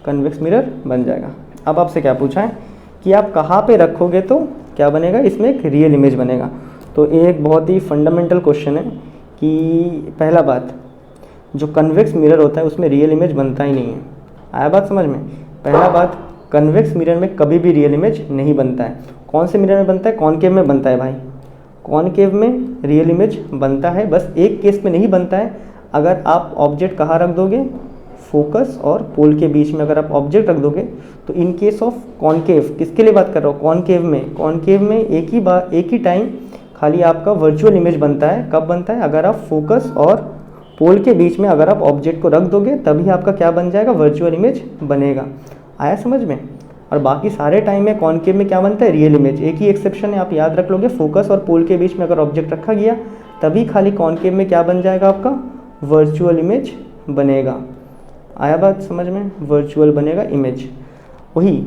कन्वेक्स मिरर बन जाएगा। अब आपसे क्या पूछा है कि आप कहाँ पे रखोगे तो क्या बनेगा? इसमें एक रियल इमेज बनेगा। तो एक बहुत ही फंडामेंटल क्वेश्चन है कि पहला बात, जो कन्वेक्स मिरर होता है उसमें रियल इमेज बनता ही नहीं है। आया बात समझ में? पहला बात, कन्वेक्स मिरर में कभी भी रियल इमेज नहीं बनता है। कौन से मिरर में बनता है? कॉनकेव में बनता है भाई, कॉनकेव में रियल इमेज बनता है। बस एक केस में नहीं बनता है, अगर आप ऑब्जेक्ट कहाँ रख दोगे? फोकस और पोल के बीच में अगर आप ऑब्जेक्ट रख दोगे तो इन केस ऑफ कॉनकेव, किसके लिए बात कर रहा हूँ? कॉनकेव में एक ही टाइम खाली आपका वर्चुअल इमेज बनता है। कब बनता है? अगर आप फोकस और पोल के बीच में अगर आप ऑब्जेक्ट को रख दोगे तभी आपका क्या बन जाएगा? वर्चुअल इमेज बनेगा। आया समझ में? और बाकी सारे टाइम में कॉनकेव में क्या बनता है? Real image. एक ही एक्सेप्शन है, आप याद रख लोगे, फोकस और पोल के बीच में अगर ऑब्जेक्ट रखा गया तभी खाली कॉनकेव में क्या बन जाएगा आपका? वर्चुअल इमेज बनेगा। आया बात समझ में? वर्चुअल बनेगा इमेज। वही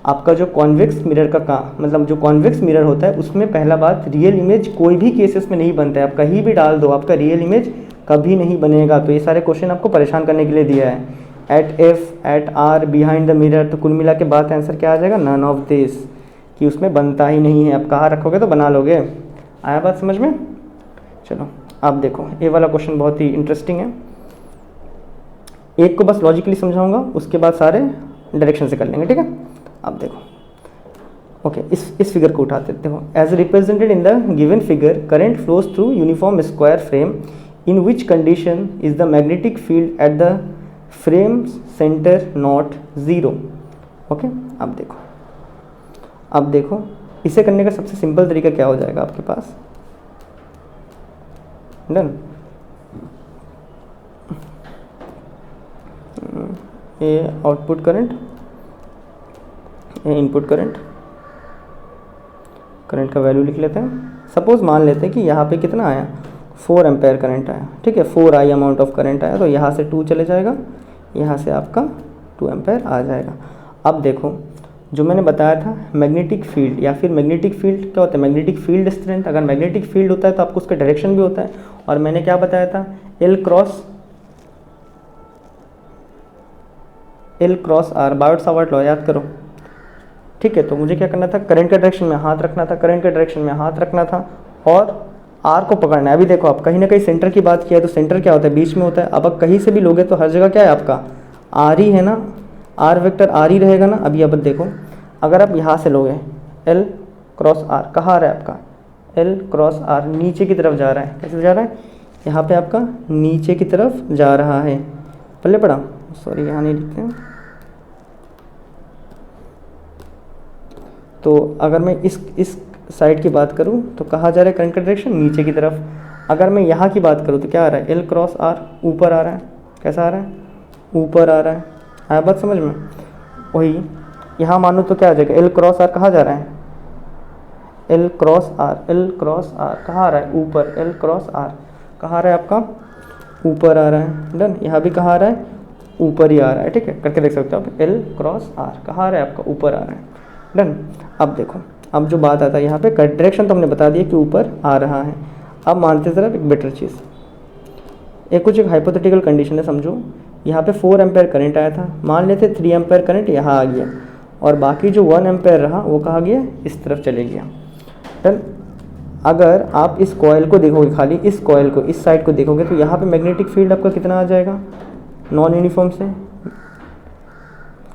आपका जो कॉन्वेक्स मिरर का मतलब जो कॉन्वेक्स मिरर होता है उसमें पहला बात, रियल इमेज कोई भी केसेस में नहीं बनता है। आप कहीं भी डाल दो, आपका रियल इमेज कभी नहीं बनेगा। तो ये सारे क्वेश्चन आपको परेशान करने के लिए दिया है। At F, at R, behind the mirror, तो कुल मिला के बात आंसर क्या आ जाएगा? नन ऑफ दिस, कि उसमें बनता ही नहीं है। आप कहाँ रखोगे तो बना लोगे। आया बात समझ में? चलो आप देखो, ये वाला क्वेश्चन बहुत ही इंटरेस्टिंग है। एक को बस लॉजिकली समझाऊंगा, उसके बाद सारे डायरेक्शन से कर लेंगे, ठीक है। अब देखो, ओके, इस फिगर को उठाते हैं। देखो, as represented in the given figure, current flows through uniform square frame in which condition is the magnetic field at the frame centre not 0। Okay, अब देखो इसे करने का सबसे सिंपल तरीका क्या हो जाएगा आपके पास? डन। ये आउटपुट करंट, ये इनपुट करंट, करंट का वैल्यू लिख लेते हैं। सपोज मान लेते हैं कि यहाँ पे कितना आया, 4 एम्पेयर करंट आया, ठीक है, 4i अमाउंट ऑफ करंट आया, तो यहाँ से 2 चले जाएगा, यहाँ से आपका 2 एम्पेयर आ जाएगा। अब देखो जो मैंने बताया था मैग्नेटिक फील्ड या फिर मैग्नेटिक फील्ड क्या होता है, मैग्नेटिक फील्ड स्ट्रेंथ। अगर मैग्नेटिक फील्ड होता है तो आपको उसका डायरेक्शन भी होता है, और मैंने क्या बताया था, L cross R, Biot Savart law याद करो, ठीक है। तो मुझे क्या करना था, करंट के डायरेक्शन में हाथ रखना था, करंट के डायरेक्शन में हाथ रखना था और आर को पकड़ना है। अभी देखो आप कहीं ना कहीं सेंटर की बात किया है, तो सेंटर क्या होता है, बीच में होता है। अब आप कहीं से भी लोगे तो हर जगह क्या है आपका, आर ही है ना, आर वेक्टर आर ही रहेगा ना। अभी अब देखो अगर आप यहाँ से लोगे एल क्रॉस आर, कहाँ आ रहा है आपका, एल क्रॉस आर नीचे की तरफ जा रहा है। कैसे जा रहा है, यहाँ पे आपका नीचे की तरफ जा रहा है। पल्ले पड़ा, सॉरी यहाँ नहीं लिखते हैं। तो अगर मैं इस साइड की बात करूँ तो कहाँ जा रहा है करंट का डायरेक्शन, नीचे की तरफ। अगर मैं यहाँ की बात करूँ तो क्या आ रहा है, एल क्रॉस आर ऊपर आ रहा है। कैसा आ रहा है, ऊपर आ रहा है। आया बात समझ में? वही यहाँ मानो तो क्या आ जाएगा, एल क्रॉस आर कहाँ जा रहा है, L cross R, L cross R कहाँ आ रहा है, ऊपर। एल क्रॉस आर कहाँ आ रहा है आपका, ऊपर आ रहा है। डन। यहाँ भी कहाँ आ रहा है, ऊपर ही आ रहा है, ठीक है, करके देख सकते हो आप। एल क्रॉस आर कहाँ आ रहा है आपका, ऊपर आ रहा है। डन। अब देखो अब जो बात आता है यहाँ पे, डायरेक्शन तो हमने बता दिया कि ऊपर आ रहा है। अब मानते ज़रा एक बेटर चीज़, कुछ एक हाइपोथेटिकल कंडीशन है, समझो यहाँ पे 4 एम्पेयर करंट आया था, मान लेते 3 एम्पेयर करंट यहाँ आ गया और बाकी जो 1 एम्पेयर रहा वो कहाँ गया, इस तरफ चले गया। डन। अगर आप इस कॉइल को देखोगे, खाली इस कॉइल को, इस साइड को देखोगे तो यहाँ पे मैग्नेटिक फील्ड आपका कितना आ जाएगा, नॉन यूनिफॉर्म से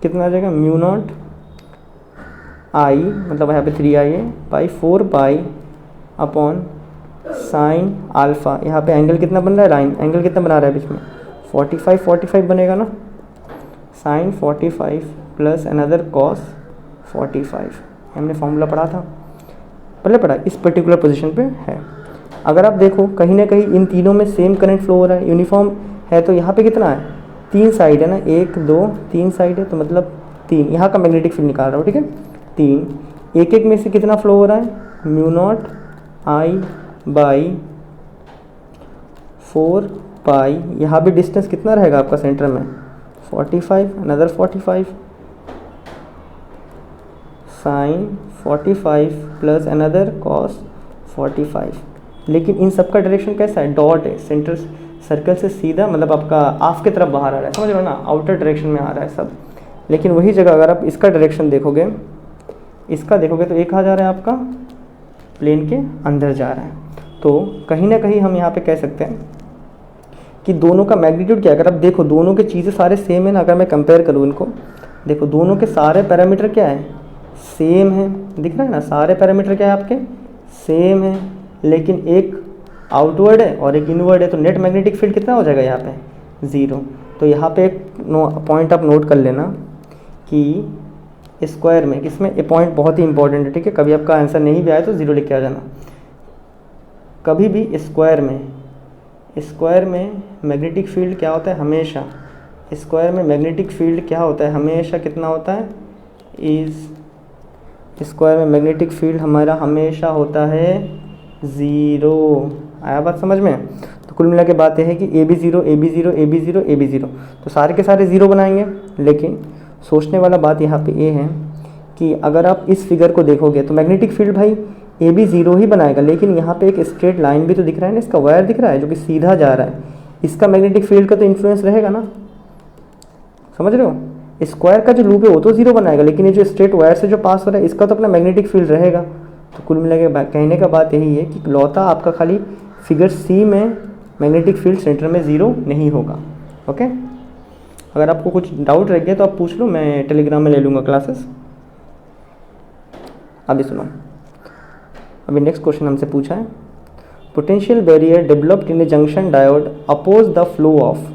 कितना आ जाएगा, म्यू नॉट आई, मतलब यहाँ पे 3i है, बाई 4 अपॉन साइन अल्फ़ा। यहाँ पे एंगल कितना बन रहा है, लाइन एंगल कितना बना रहा है बीच में, 45 बनेगा ना, साइन 45 प्लस अनदर कॉस 45। हमने फॉर्मूला पढ़ा था, पहले पढ़ा, इस पर्टिकुलर पोजीशन पे है। अगर आप देखो कहीं ना कहीं इन तीनों में सेम करंट फ्लो हो रहा है, यूनिफॉर्म है, तो यहाँ पे कितना है, 3 साइड है ना, 1 2 3 साइड है, तो मतलब 3 यहाँ का मैग्नेटिक फील्ड निकाल रहा हूँ, ठीक है। 3 एक एक में से कितना फ्लो हो रहा है, म्यू नॉट आई बाई 4 यहाँ भी डिस्टेंस कितना रहेगा आपका सेंटर में, 45 another 45 sine 45 plus another cos 45। लेकिन इन सब का डायरेक्शन कैसा है, डॉट है, सेंटर सर्कल से सीधा, मतलब आपका ऑफ की तरफ बाहर आ रहा है, समझ रहे हो ना, आउटर डायरेक्शन में आ रहा है सब। लेकिन वही जगह अगर आप इसका डायरेक्शन देखोगे, इसका देखोगे तो एक कहाँ जा रहा है आपका, प्लेन के अंदर जा रहा है। तो कहीं ना कहीं हम यहाँ पे कह सकते हैं कि दोनों का मैग्नीट्यूड क्या है। अगर आप देखो दोनों के चीज़ें सारे सेम है ना, अगर मैं कंपेयर करूँ इनको, देखो दोनों के सारे पैरामीटर क्या है, सेम है, दिख रहा है ना, सारे पैरामीटर क्या है आपके, सेम है। लेकिन एक आउटवर्ड है और एक इनवर्ड है, तो नेट मैग्नेटिक फील्ड कितना हो जाएगा यहाँ पे, 0। तो यहाँ पे एक पॉइंट आप नोट कर लेना कि स्क्वायर में, किसमें, ये पॉइंट बहुत ही इंपॉर्टेंट है, ठीक है। कभी आपका आंसर नहीं भी आए तो 0 लिख के आ जाना। कभी भी स्क्वायर में मैग्नेटिक फील्ड क्या होता है, हमेशा स्क्वायर में मैग्नेटिक फील्ड क्या होता है, हमेशा कितना होता है, इस स्क्वायर में मैग्नेटिक फील्ड हमारा हमेशा होता है 0। आया बात समझ में? तो कुल मिला के बात यह है कि A B zero, A B zero, A B zero, A B zero, तो सारे के सारे 0 बनाएंगे। लेकिन सोचने वाला बात यहाँ पे ये है कि अगर आप इस फिगर को देखोगे तो मैग्नेटिक फील्ड भाई ए बी 0 ही बनाएगा, लेकिन यहाँ पे एक स्ट्रेट लाइन भी तो दिख रहा है ना, इसका वायर दिख रहा है जो कि सीधा जा रहा है, इसका मैग्नेटिक फील्ड का तो इन्फ्लुएंस रहेगा ना, समझ रहे हो। स्क्वायर का जो लूप है वो तो 0 बनाएगा, लेकिन ये जो स्ट्रेट वायर से जो पास हो रहा है इसका तो अपना मैग्नेटिक फील्ड रहेगा। तो कुल मिला के कहने का बात यही है कि लौता आपका खाली फिगर सी में मैग्नेटिक फील्ड सेंटर में 0 नहीं होगा। ओके, अगर आपको कुछ डाउट रह गया तो आप पूछ लो, मैं टेलीग्राम में ले लूँगा क्लासेस। अभी सुनो, अभी नेक्स्ट क्वेश्चन हमसे पूछा है, potential barrier developed in a junction diode oppose the flow of.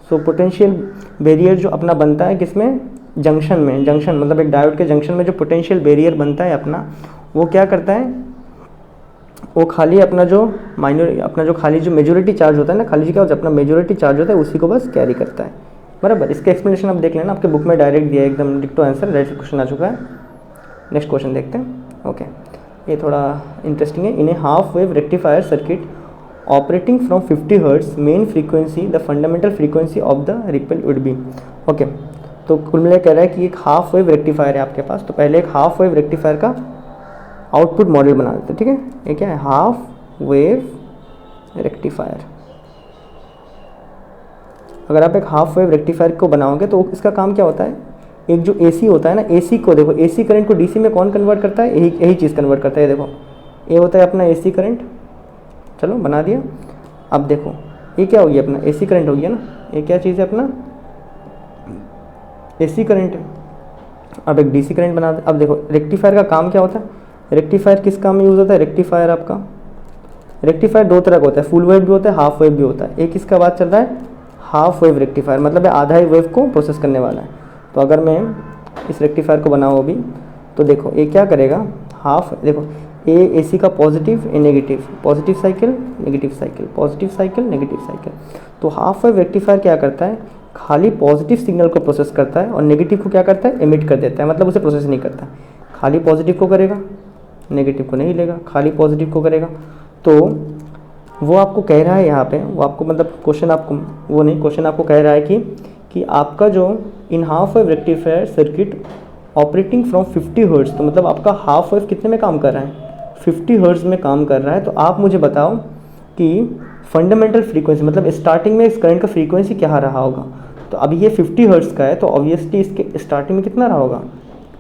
So potential barrier जो अपना बनता है किसमें, जंक्शन में, जंक्शन मतलब एक डायोड के जंक्शन में जो पोटेंशियल बैरियर बनता है अपना, वो क्या करता है, वो खाली अपना जो खाली जो मेजॉरिटी चार्ज होता है ना, खाली क्या होता है, अपना मेजॉरिटी चार्ज होता है उसी को बस कैरी करता है, बराबर। इसका एक्सप्लेनेशन आप देख लेना, आपके बुक में डायरेक्ट दिया है एकदम डिक्टो आंसर, डायरेक्ट क्वेश्चन आ चुका है। नेक्स्ट क्वेश्चन देखते हैं। ओके, ये थोड़ा इंटरेस्टिंग है। In a half wave rectifier circuit operating from 50 hertz main frequency the fundamental frequency of the ripple would be. Okay, तो कुल मिला कह रहा है कि एक हाफ वेव रेक्टिफायर है आपके पास, तो पहले एक हाफ वेव रेक्टिफायर का आउटपुट मॉडल बना देते हैं, ठीक है। ये क्या है, हाफ वेव रेक्टिफायर। अगर आप एक हाफ वेव रेक्टिफायर को बनाओगे तो इसका काम क्या होता है, एक जो एसी होता है ना, एसी को देखो, एसी करंट को डीसी में कौन कन्वर्ट करता है, यही चीज़ कन्वर्ट करता है। देखो ये होता है अपना एसी करंट, चलो बना दिया। अब देखो ये क्या हो गया, अपना एसी करंट हो गया ना, ये क्या चीज़ है, अपना एसी करंट। अब एक डीसी करंट बना दे। अब देखो रेक्टिफायर का काम क्या होता है, रेक्टिफायर किस काम में यूज़ होता है, रेक्टिफायर आपका, रेक्टिफायर दो तरह का होता है, फुल वेव भी होता है, हाफ वेव भी होता है। एक इसका बात चल रहा है हाफ वेव रेक्टिफायर, मतलब आधा ही वेव को प्रोसेस करने वाला है। तो अगर मैं इस रेक्टिफायर को बनाऊँ अभी, तो देखो ये क्या करेगा, हाफ, देखो ए एसी का पॉजिटिव ए negative, positive cycle negative cycle, positive cycle negative cycle. तो हाफ वेव रेक्टिफायर क्या करता है, खाली पॉजिटिव सिग्नल को प्रोसेस करता है और नेगेटिव को क्या करता है, एमिट कर देता है, मतलब उसे प्रोसेस नहीं करता। खाली पॉजिटिव को करेगा, नेगेटिव को नहीं लेगा, खाली पॉजिटिव को करेगा। तो वो आपको कह रहा है यहाँ पे, वो आपको मतलब क्वेश्चन आपको, वो नहीं, क्वेश्चन आपको कह रहा है कि आपका जो in half wave rectifier circuit operating from 50 hertz, तो मतलब आपका हाफ वेव कितने में काम कर रहा है, 50 हर्ट्ज में काम कर रहा है। तो आप मुझे बताओ कि फंडामेंटल फ्रीक्वेंसी, मतलब स्टार्टिंग में इस करंट का फ्रीक्वेंसी क्या रहा होगा। तो अभी ये 50 हर्ट्ज का है, तो ऑब्वियसली इसके स्टार्टिंग में कितना रहा होगा,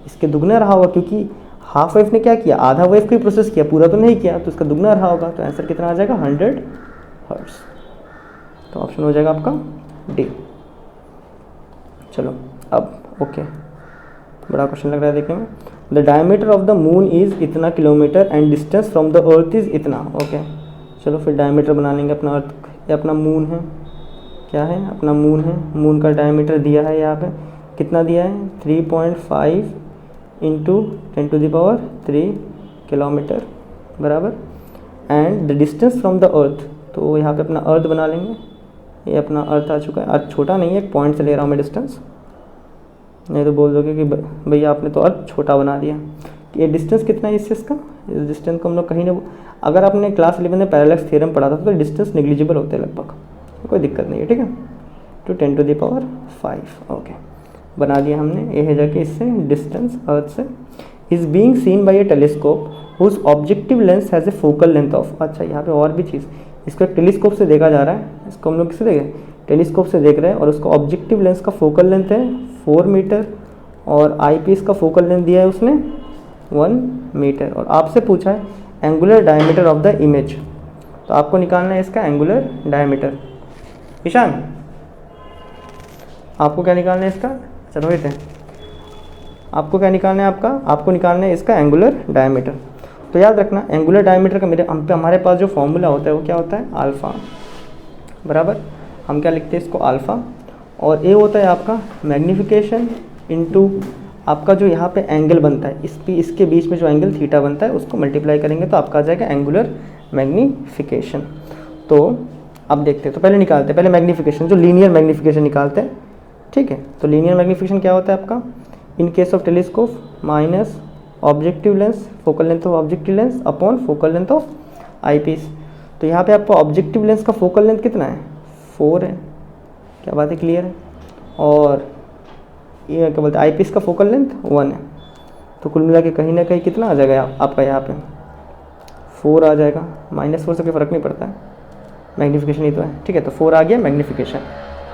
इसके दुगना रहा होगा, क्योंकि हाफ वेव ने क्या किया, आधा वेव को ही प्रोसेस किया, पूरा तो नहीं किया, तो इसका दुगना रहा होगा। तो आंसर कितना आ जाएगा, 100 हर्ट्ज। तो ऑप्शन हो जाएगा आपका डी। चलो अब ओके, बड़ा क्वेश्चन लग रहा है देखने में। The diameter of the moon is इतना kilometre and distance from the earth is इतना। ओके, चलो फिर डायमीटर बना लेंगे। अपना अर्थ, ये अपना मून है, क्या है, अपना मून है। मून का डायमीटर दिया है यहाँ पे, कितना दिया है, 3.5 इंटू 10⁻³ किलोमीटर, बराबर। And the distance from the अर्थ, तो यहाँ पे अपना अर्थ बना लेंगे। ये अपना अर्थ आ चुका है। अर्थ छोटा नहीं है, एक पॉइंट से ले रहा हूँ मैं डिस्टेंस, नहीं तो बोल दोगे कि भैया आपने तो अर्थ छोटा बना दिया। ये डिस्टेंस कितना है इससे, इसका इस डिस्टेंस को हम लोग कहीं ना, अगर आपने क्लास 11 में पैरेलैक्स थ्योरम पढ़ा था तो डिस्टेंस नेग्लिजिबल होते हैं लगभग, कोई दिक्कत नहीं है, ठीक है। तो 10⁻⁵ ओके, बना दिया हमने। ये है जाके इससे डिस्टेंस अर्थ से। Is being seen by a telescope whose objective lens has a focal length of, अच्छा यहाँ पे और भी चीज़, इसको एक टेलीस्कोप से देखा जा रहा है, इसको हम लोग किससे देखें, टेलीस्कोप से देख रहे हैं, और उसका ऑब्जेक्टिव लेंस का फोकल लेंथ है 4 मीटर और आई पीस का फोकल लेंथ दिया है उसने 1 मीटर, और आपसे पूछा है angular diameter of the image, तो आपको निकालना है इसका एंगुलर डायमीटर। ईशान आपको क्या निकालना है इसका, चलो रोहित है, आपको क्या निकालना है, आपको निकालना है इसका एंगुलर डायमीटर। तो याद रखना एंगुलर डायमीटर का हमारे पास जो फॉर्मूला होता है वो क्या होता है, अल्फ़ा, बराबर। हम क्या लिखते हैं इसको, अल्फ़ा, और ए होता है आपका मैग्नीफिकेशन इनटू आपका जो यहाँ पे एंगल बनता है, इसके बीच में जो एंगल थीटा बनता है उसको मल्टीप्लाई करेंगे तो आपका आ जाएगा एंगुलर मैग्नीफिकेशन। तो अब देखते हैं, तो पहले निकालते हैं, पहले मैग्नीफिकेशन, जो लीनियर मैग्नीफिकेशन निकालते हैं, ठीक है। तो लीनियर मैग्नीफिकेशन क्या होता है आपका, in case of telescope minus objective lens, focal length of objective lens upon focal length of eyepiece. तो यहाँ पे आपका ऑब्जेक्टिव लेंस का फोकल लेंथ कितना है, 4 है, क्या बात है, क्लियर है। और ये क्या बोलते हैं, आई पीस का फोकल लेंथ 1 है। तो कुल मिला के कहीं ना कहीं कितना आ जाएगा आपका यहाँ पे 4 आ जाएगा, -4 से कोई फ़र्क नहीं पड़ता है, मैग्नीफिकेशन ही तो है, ठीक है। तो 4 आ गया मैग्नीफिकेशन।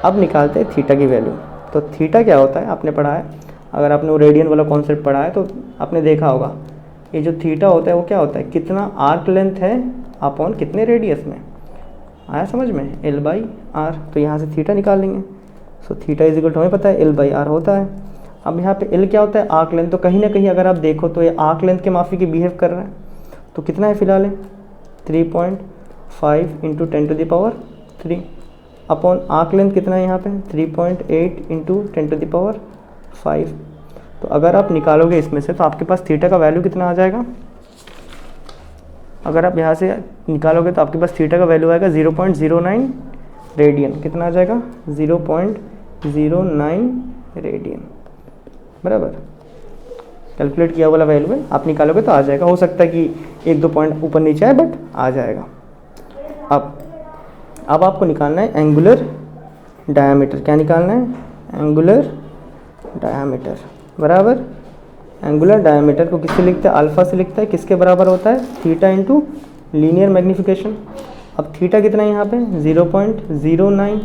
अब निकालते हैं थीटा की वैल्यू। तो थीटा क्या होता है, आपने पढ़ा है, अगर आपने वो रेडियन वाला कॉन्सेप्ट पढ़ा है तो आपने देखा होगा, ये जो थीटा होता है वो क्या होता है, कितना आर्क लेंथ है अपॉन कितने रेडियस में, आया समझ में, L/R। तो यहाँ से थीटा निकाल लेंगे। So theta is equal to, हमें पता है L/R होता है। अब यहाँ पे L क्या होता है, आर्क लेंथ। तो कहीं ना कहीं अगर आप देखो तो ये आर्क लेंथ के माफी की बिहेव कर रहा है। तो कितना है फिलहाल है 3.5 इंटू 10⁻³ अपॉन आर्क लेंथ कितना है यहाँ पे 3.8 इंटू 10⁵ तो अगर आप निकालोगे इसमें से तो आपके पास थीटा का वैल्यू कितना आ जाएगा, अगर आप यहाँ से निकालोगे तो आपके पास थीटा का वैल्यू आएगा 0.09 रेडियन। कितना आ जाएगा 0.09 रेडियन, बराबर। कैलकुलेट किया वाला वैल्यू है, आप निकालोगे तो आ जाएगा। हो सकता है कि 1-2 पॉइंट ऊपर नीचे आए बट आ जाएगा। अब आपको निकालना है एंगुलर डायामीटर। क्या निकालना है एंगुलर डायामीटर, बराबर। एंगुलर डायामीटर को किससे लिखते हैं, अल्फा से लिखता है। किसके बराबर होता है थीटा इंटू लीनियर मैग्नीफिकेशन। अब थीटा कितना है यहाँ पे 0.09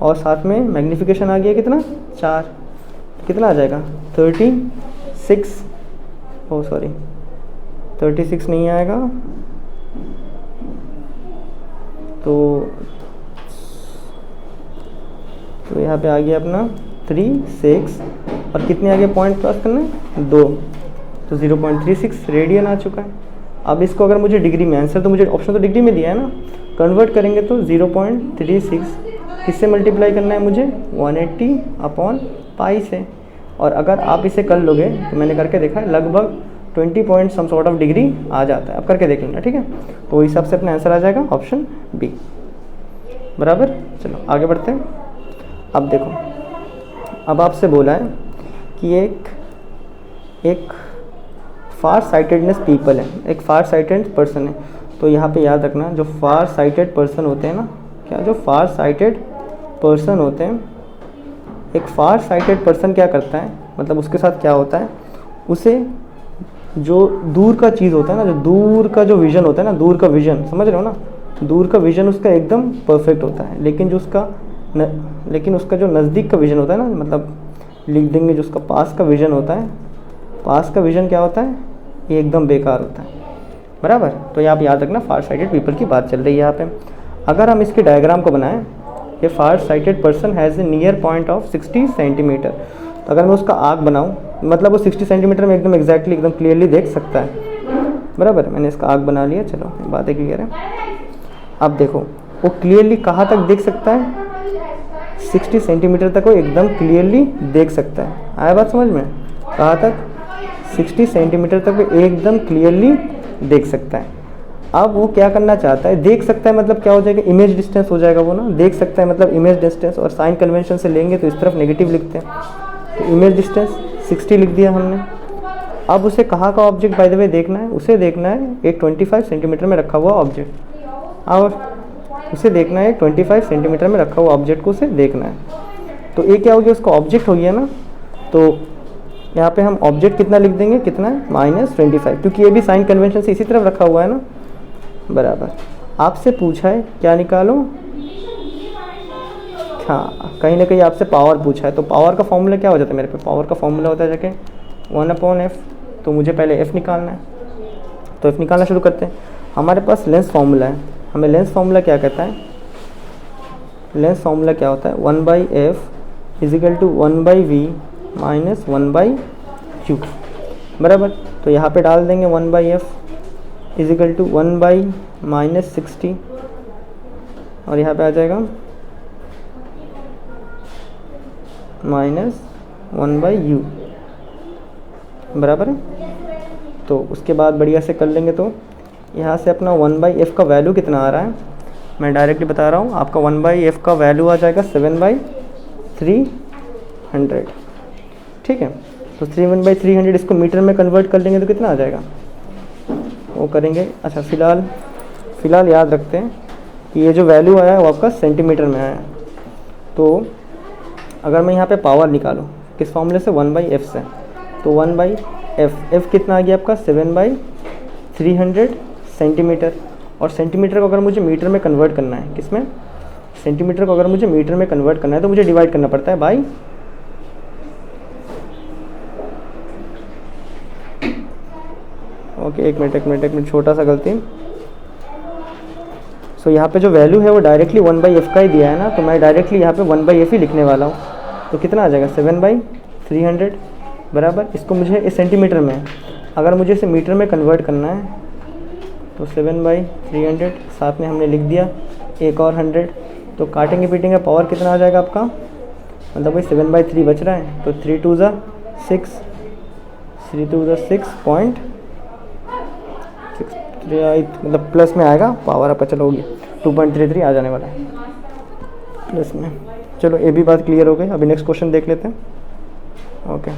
और साथ में मैग्नीफिकेशन आ गया कितना 4, कितना आ जाएगा 36, ओ सॉरी 36 नहीं आएगा तो यहाँ पे आ गया अपना 36 और कितने आगे पॉइंट क्रॉस करना है 2, तो 0.36 रेडियन आ चुका है। अब इसको अगर मुझे डिग्री में, आंसर तो मुझे ऑप्शन तो डिग्री में दिया है ना, कन्वर्ट करेंगे तो 0.36 किससे मल्टीप्लाई करना है मुझे 180/π से। और अगर आप इसे कर लोगे तो मैंने करके देखा है लगभग 20 point some sort of degree आ जाता है। अब करके देख लेना, ठीक है। तो वो हिसाब से अपना आंसर आ जाएगा ऑप्शन बी, बराबर। चलो आगे बढ़ते हैं। अब देखो, अब आपसे बोला है कि एक फार साइटेडनेस पीपल है, एक फार साइटेड पर्सन है। तो यहाँ पे याद रखना जो फार साइटेड पर्सन होते हैं ना, क्या जो फार साइटेड पर्सन होते हैं, एक फार साइटेड पर्सन क्या करता है, मतलब उसके साथ क्या होता है, उसे जो दूर का चीज़ होता है ना, जो दूर का जो विज़न होता है ना, दूर का विज़न समझ रहे हो ना, दूर का विज़न उसका एकदम परफेक्ट होता है। लेकिन उसका जो नज़दीक का विज़न होता है ना, मतलब लिख देंगे जो उसका पास का विज़न होता है, पास का विज़न क्या होता है, ये एकदम बेकार होता है, बराबर। तो ये आप याद रखना, फार साइटेड पीपल की बात चल रही है यहाँ पे। अगर हम इसके डायग्राम को बनाएं, ये far sighted person has a near point of 60 centimetre. तो अगर मैं उसका आर्क बनाऊँ, मतलब वो 60 सेंटीमीटर में एकदम एग्जैक्टली एकदम क्लियरली देख सकता है, बराबर। मैंने इसका आर्क बना लिया, चलो बातें क्लियर है। अब देखो वो क्लियरली कहाँ तक देख सकता है, 60 सेंटीमीटर तक वो एकदम क्लियरली देख सकता है। आया बात समझ में, कहाँ तक 60 सेंटीमीटर तक वो एकदम क्लियरली देख सकता है। अब वो क्या करना चाहता है, देख सकता है मतलब क्या हो जाएगा, इमेज डिस्टेंस हो जाएगा वो ना, देख सकता है मतलब इमेज डिस्टेंस, और साइन कन्वेंशन से लेंगे तो इस तरफ नेगेटिव लिखते हैं, तो इमेज डिस्टेंस 60 लिख दिया हमने। अब उसे कहाँ का ऑब्जेक्ट बाय द वे देखना है, उसे देखना है एक 25 सेंटीमीटर में रखा हुआ ऑब्जेक्ट, और उसे देखना है 25 सेंटीमीटर में रखा हुआ ऑब्जेक्ट को उसे देखना है। तो ये क्या हो गया, उसका ऑब्जेक्ट हो गया ना, तो यहाँ पे हम ऑब्जेक्ट कितना लिख देंगे, कितना है -25, क्योंकि ये भी साइन कन्वेंशन से इसी तरफ रखा हुआ है ना, बराबर। आपसे पूछा है क्या निकालो, हाँ कहीं ना कहीं आपसे पावर पूछा है, तो पावर का फॉर्मूला क्या हो जाता है मेरे पे, पावर का फॉर्मूला होता है जाके 1/f। तो मुझे पहले f निकालना है, तो f निकालना शुरू करते हैं। हमारे पास लेंस फार्मूला है, हमें लेंस फार्मूला क्या कहता है, लेंस फार्मूला क्या होता है 1/f = 1/v - 1/q, बराबर। तो यहाँ पे डाल देंगे 1/f = 1/-60 और यहाँ पे आ जाएगा -1/u, बराबर है। तो उसके बाद बढ़िया से कर लेंगे, तो यहाँ से अपना 1/f का वैल्यू कितना आ रहा है, मैं डायरेक्टली बता रहा हूँ, आपका 1/f का वैल्यू आ जाएगा 7/300, ठीक है। तो 7/300 इसको मीटर में कन्वर्ट कर लेंगे तो कितना आ जाएगा, वो करेंगे। अच्छा फ़िलहाल याद रखते हैं कि ये जो वैल्यू आया है वो आपका सेंटीमीटर में आया है। तो अगर मैं यहाँ पे पावर निकालूँ किस फॉर्मूले से, 1/f से, तो 1/f कितना आ गया आपका 7/300 सेंटीमीटर। और सेंटीमीटर को अगर मुझे मीटर में कन्वर्ट करना है, किस में, सेंटीमीटर को अगर मुझे मीटर में कन्वर्ट करना है तो मुझे डिवाइड करना पड़ता है बाई, ओके एक मिनट छोटा सा गलती। सो यहाँ पे जो वैल्यू है वो डायरेक्टली 1/f का ही दिया है ना, तो मैं डायरेक्टली यहाँ पे 1/f ही लिखने वाला हूँ। तो कितना आ जाएगा 7/300, बराबर। इसको मुझे इस सेंटीमीटर में, अगर मुझे इसे मीटर में कन्वर्ट करना है तो 7/300, साथ में हमने लिख दिया एक और 100, तो काटेंगे पीटेंगे पावर कितना आ जाएगा आपका, मतलब वही 7/3 बच रहा है, तो 3 2 ज़ा 6, 3 2 ज़ा 6.638, मतलब प्लस में आएगा पावर आपका। चलो हो गया 2.33 आ जाने वाला है प्लस में। चलो ये भी बात क्लियर हो गई। अभी नेक्स्ट क्वेश्चन देख लेते हैं। ओके,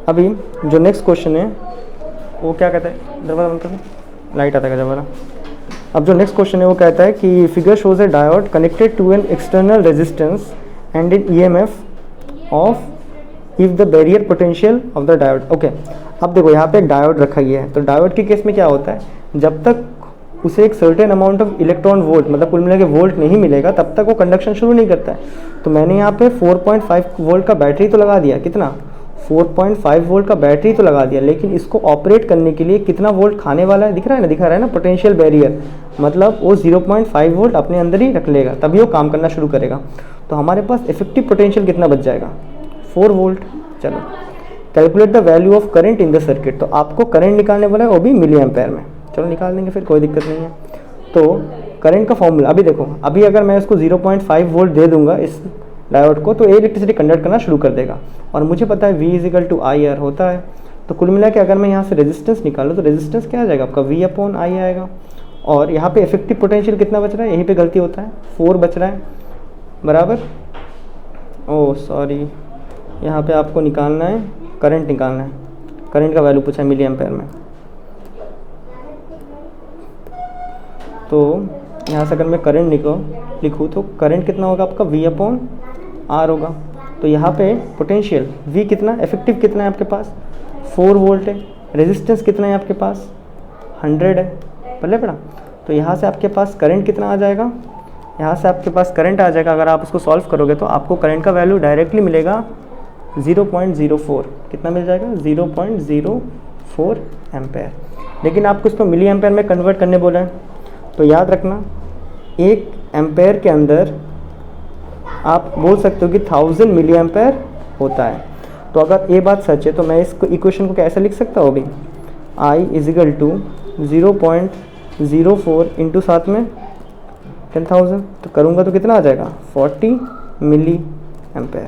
अभी जो नेक्स्ट क्वेश्चन है वो क्या कहता है, दरवाजा बंद कर, लाइट आता है जब। अब जो नेक्स्ट क्वेश्चन है वो कहता है कि figure shows a diode connected to an external resistance and in EMF of if the barrier potential of the diode. Okay, अब देखो यहाँ पे एक डायोड रखा गया है, तो डायोड के केस में क्या होता है, जब तक उसे एक certain amount of electron volt, मतलब कुल मिला के वोल्ट नहीं मिलेगा, तब तक वो कंडक्शन शुरू नहीं करता है। तो मैंने यहाँ पे 4.5 वोल्ट का बैटरी तो लगा दिया, कितना 4.5 वोल्ट का बैटरी तो लगा दिया, लेकिन इसको ऑपरेट करने के लिए कितना वोल्ट खाने वाला है, दिख रहा है ना पोटेंशियल बैरियर, मतलब वो 0.5 वोल्ट अपने अंदर ही रख लेगा, तभी वो काम करना शुरू करेगा। तो हमारे पास इफेक्टिव पोटेंशियल कितना बच जाएगा, 4 वोल्ट। चलो calculate the value of current in the circuit, तो आपको करंट निकालने वाला है वो भी मिली एम्पेयर में। चलो निकाल देंगे फिर, कोई दिक्कत नहीं है। तो करंट का फॉर्मूला अभी देखो, अभी अगर मैं इसको 0.5 वोल्ट दे दूंगा इस डायोड को, तो इलेक्ट्रिसिटी कंडक्ट करना शुरू कर देगा, और मुझे पता है V = IR होता है। तो कुल मिला के अगर मैं यहाँ से रेजिस्टेंस निकालूँ तो रेजिस्टेंस क्या आ जाएगा आपका, V/I आएगा। और यहाँ पे इफेक्टिव पोटेंशियल कितना बच रहा है, यहीं पे गलती होता है, 4 बच रहा है, बराबर। ओह सॉरी, यहाँ पे आपको निकालना है करंट, निकालना है करंट का वैल्यू पूछा है मिली एम्पेयर में। तो यहाँ से अगर मैं करंट लिखूँ तो करंट कितना होगा आपका, V/R होगा। तो यहाँ पे पोटेंशियल V कितना, इफेक्टिव कितना है आपके पास, 4 वोल्ट है, रेजिस्टेंस कितना है आपके पास, 100 है, पहले पड़ा। तो यहाँ से आपके पास करंट कितना आ जाएगा, यहाँ से आपके पास करंट आ जाएगा, अगर आप उसको सॉल्व करोगे तो आपको करंट का वैल्यू डायरेक्टली मिलेगा 0.04, कितना मिल जाएगा, 0.04 एम्पेयर। लेकिन आपको इसको मिली एम्पेयर में कन्वर्ट करने बोला है, तो याद रखना 1 एम्पेयर के अंदर आप बोल सकते हो कि 1000 मिली एम्पेयर होता है। तो अगर ये बात सच है तो मैं इसको इक्वेशन को कैसे लिख सकता हूँ अभी, I = 0.04 इंटू साथ में 10,000, तो करूँगा तो कितना आ जाएगा, 40 मिली एम्पेयर।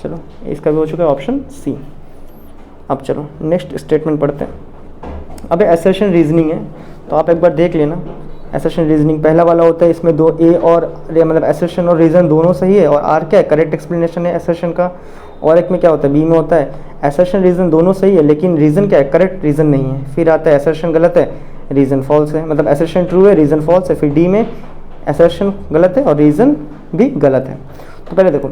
चलो इसका भी हो चुका है ऑप्शन सी। अब चलो नेक्स्ट स्टेटमेंट पढ़ते हैं। अब असर्शन रीजनिंग है, तो आप एक बार देख लेना। असर्शन रीजनिंग पहला वाला होता है, इसमें दो ए और मतलब असर्शन और रीज़न दोनों सही है, और आर क्या है, करेक्ट एक्सप्लेनेशन है असर्शन का। और एक में क्या होता है, बी में होता है असर्शन रीज़न दोनों सही है, लेकिन रीज़न क्या है, करेक्ट रीज़न नहीं है। फिर आता है असर्शन गलत है, रीज़न फॉल्स है, मतलब असर्शन ट्रू है, रीज़न फॉल्स है। फिर डी में असर्शन गलत है और रीज़न भी गलत है। तो पहले देखो,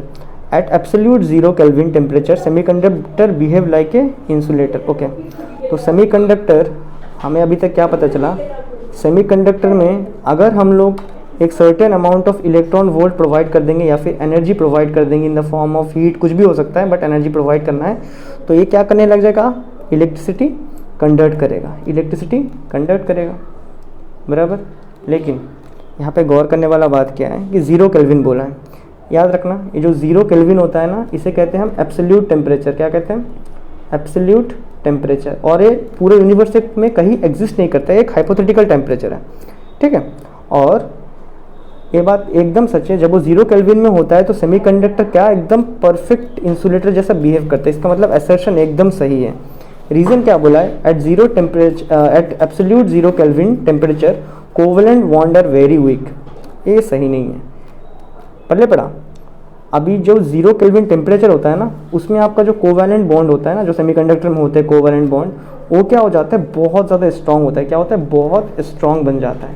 at absolute 0 kelvin temperature semiconductor behave like a insulator. Okay, तो सेमीकंडक्टर हमें अभी तक क्या पता चला, सेमीकंडक्टर में अगर हम लोग एक certain amount of electron volt provide कर देंगे या फिर एनर्जी प्रोवाइड कर देंगे in the form of heat, कुछ भी हो सकता है, बट एनर्जी प्रोवाइड करना है, तो ये क्या करने लग जाएगा, इलेक्ट्रिसिटी कंडक्ट करेगा, इलेक्ट्रिसिटी कंडक्ट करेगा, बराबर। लेकिन यहाँ पे गौर करने वाला बात क्या है कि 0 केल्विन बोला है। याद रखना, ये जो 0 केल्विन होता है ना, इसे कहते हैं हम एब्सोल्यूट टेम्परेचर। क्या कहते हैं, एब्सोल्यूट टेम्परेचर। और ये पूरे यूनिवर्स में कहीं एग्जिस्ट नहीं करता है, एक हाइपोथेटिकल टेम्परेचर है, ठीक है। और ये बात एकदम सच है, जब वो 0 केल्विन में होता है तो सेमीकंडक्टर क्या एकदम परफेक्ट इंसुलेटर जैसा बिहेव करता है। इसका मतलब असर्शन एकदम सही है। रीज़न क्या बोला है, at 0 temperature, at absolute 0 kelvin temperature covalent bond are very weak. ये सही नहीं है, पहले पढ़ा। अभी जो 0 केल्विन टेम्परेचर होता है ना, उसमें आपका जो कोवेलेंट बॉन्ड होता है ना, जो सेमीकंडक्टर में होते हैं कोवेलेंट बॉन्ड, वो क्या हो जाता है, बहुत ज़्यादा स्ट्रॉन्ग होता है। क्या होता है, बहुत स्ट्रॉन्ग बन जाता है।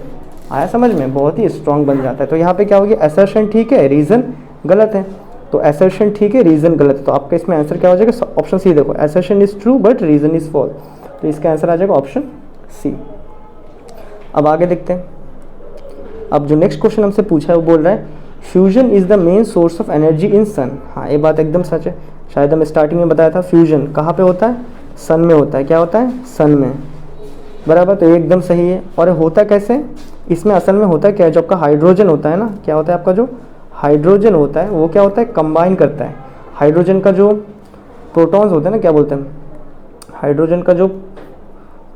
आया समझ में, बहुत ही स्ट्रॉन्ग बन जाता है। तो यहाँ पे क्या होगी, असर्शन ठीक है, रीज़न गलत है। तो असर्शन ठीक है, रीज़न गलत है, तो आपका इसमें आंसर क्या हो जाएगा, ऑप्शन सी। देखो, assertion is true but reason is false, तो इसका आंसर आ जाएगा ऑप्शन सी। अब आगे देखते हैं। अब जो नेक्स्ट क्वेश्चन हमसे पूछा है वो बोल रहा है fusion is the main source of energy in sun. हाँ, ये बात एकदम सच है। शायद हम स्टार्टिंग में बताया था, फ्यूजन कहाँ पे होता है, सन में होता है। क्या होता है, सन में, बराबर। तो ये एकदम सही है। और होता कैसे, इसमें असल में होता क्या है, जो आपका हाइड्रोजन होता है ना, क्या होता है आपका जो हाइड्रोजन होता है वो क्या होता है, कंबाइन करता है। हाइड्रोजन का जो प्रोटॉन्स होते हैं ना, क्या बोलते हैं, हाइड्रोजन का जो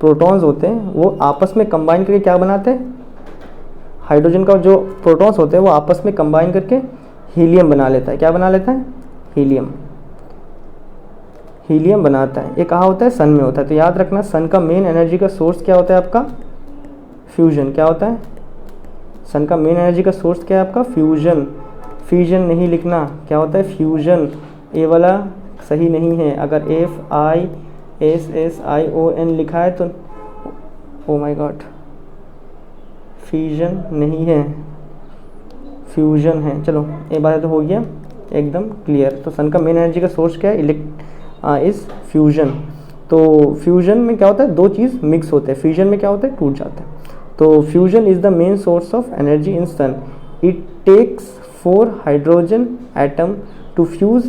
प्रोटॉन्स होते हैं वो आपस में कंबाइन करके क्या बनाते हैं, हाइड्रोजन का जो प्रोटॉन्स होते हैं वो आपस में कंबाइन करके हीलियम बना लेता है। क्या बना लेता है? हीलियम बनाता है। ये कहाँ होता है? सन में होता है। तो याद रखना सन का मेन एनर्जी का सोर्स क्या होता है आपका? फ्यूजन। क्या होता है? सन का मेन एनर्जी का सोर्स क्या है आपका? फ्यूजन। फ्यूजन नहीं लिखना, क्या होता है? फ्यूजन। ये वाला सही नहीं है। अगर FISSION लिखा है तो ओ माय गॉड, फ्यूजन नहीं है, फ्यूजन है। चलो ये बात तो हो गया एकदम क्लियर। तो सन का मेन एनर्जी का सोर्स क्या है? इस फ्यूजन। तो फ्यूजन में क्या होता है? दो चीज़ मिक्स होते हैं। फ्यूजन में क्या होता है? टूट जाता है। तो fusion is the main source of energy in sun. It takes 4 hydrogen atom to fuse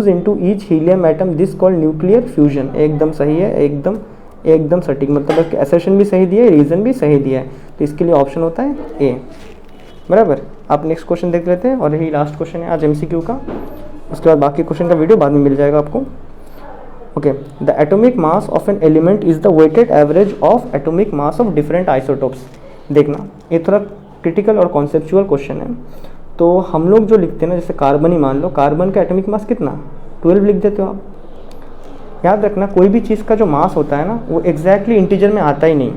into each helium atom, this called nuclear fusion. एकदम सही है, एकदम सटीक। मतलब असर्शन भी सही दिया है, रीज़न भी सही दिया है। तो इसके लिए ऑप्शन होता है ए। बराबर। आप नेक्स्ट क्वेश्चन देख लेते हैं और यही लास्ट क्वेश्चन है आज MCQ का। उसके बाद बाकी क्वेश्चन का वीडियो बाद में मिल जाएगा आपको। Okay, the atomic mass of an element is the weighted average of atomic mass of different isotopes. देखना ये थोड़ा क्रिटिकल और कॉन्सेप्चुअल क्वेश्चन है। तो हम लोग जो लिखते हैं ना, जैसे कार्बन ही मान लो, कार्बन का एटॉमिक मास कितना? 12 लिख देते हो आप। याद रखना कोई भी चीज़ का जो मास होता है ना वो एग्जैक्टली इंटीजर में आता ही नहीं।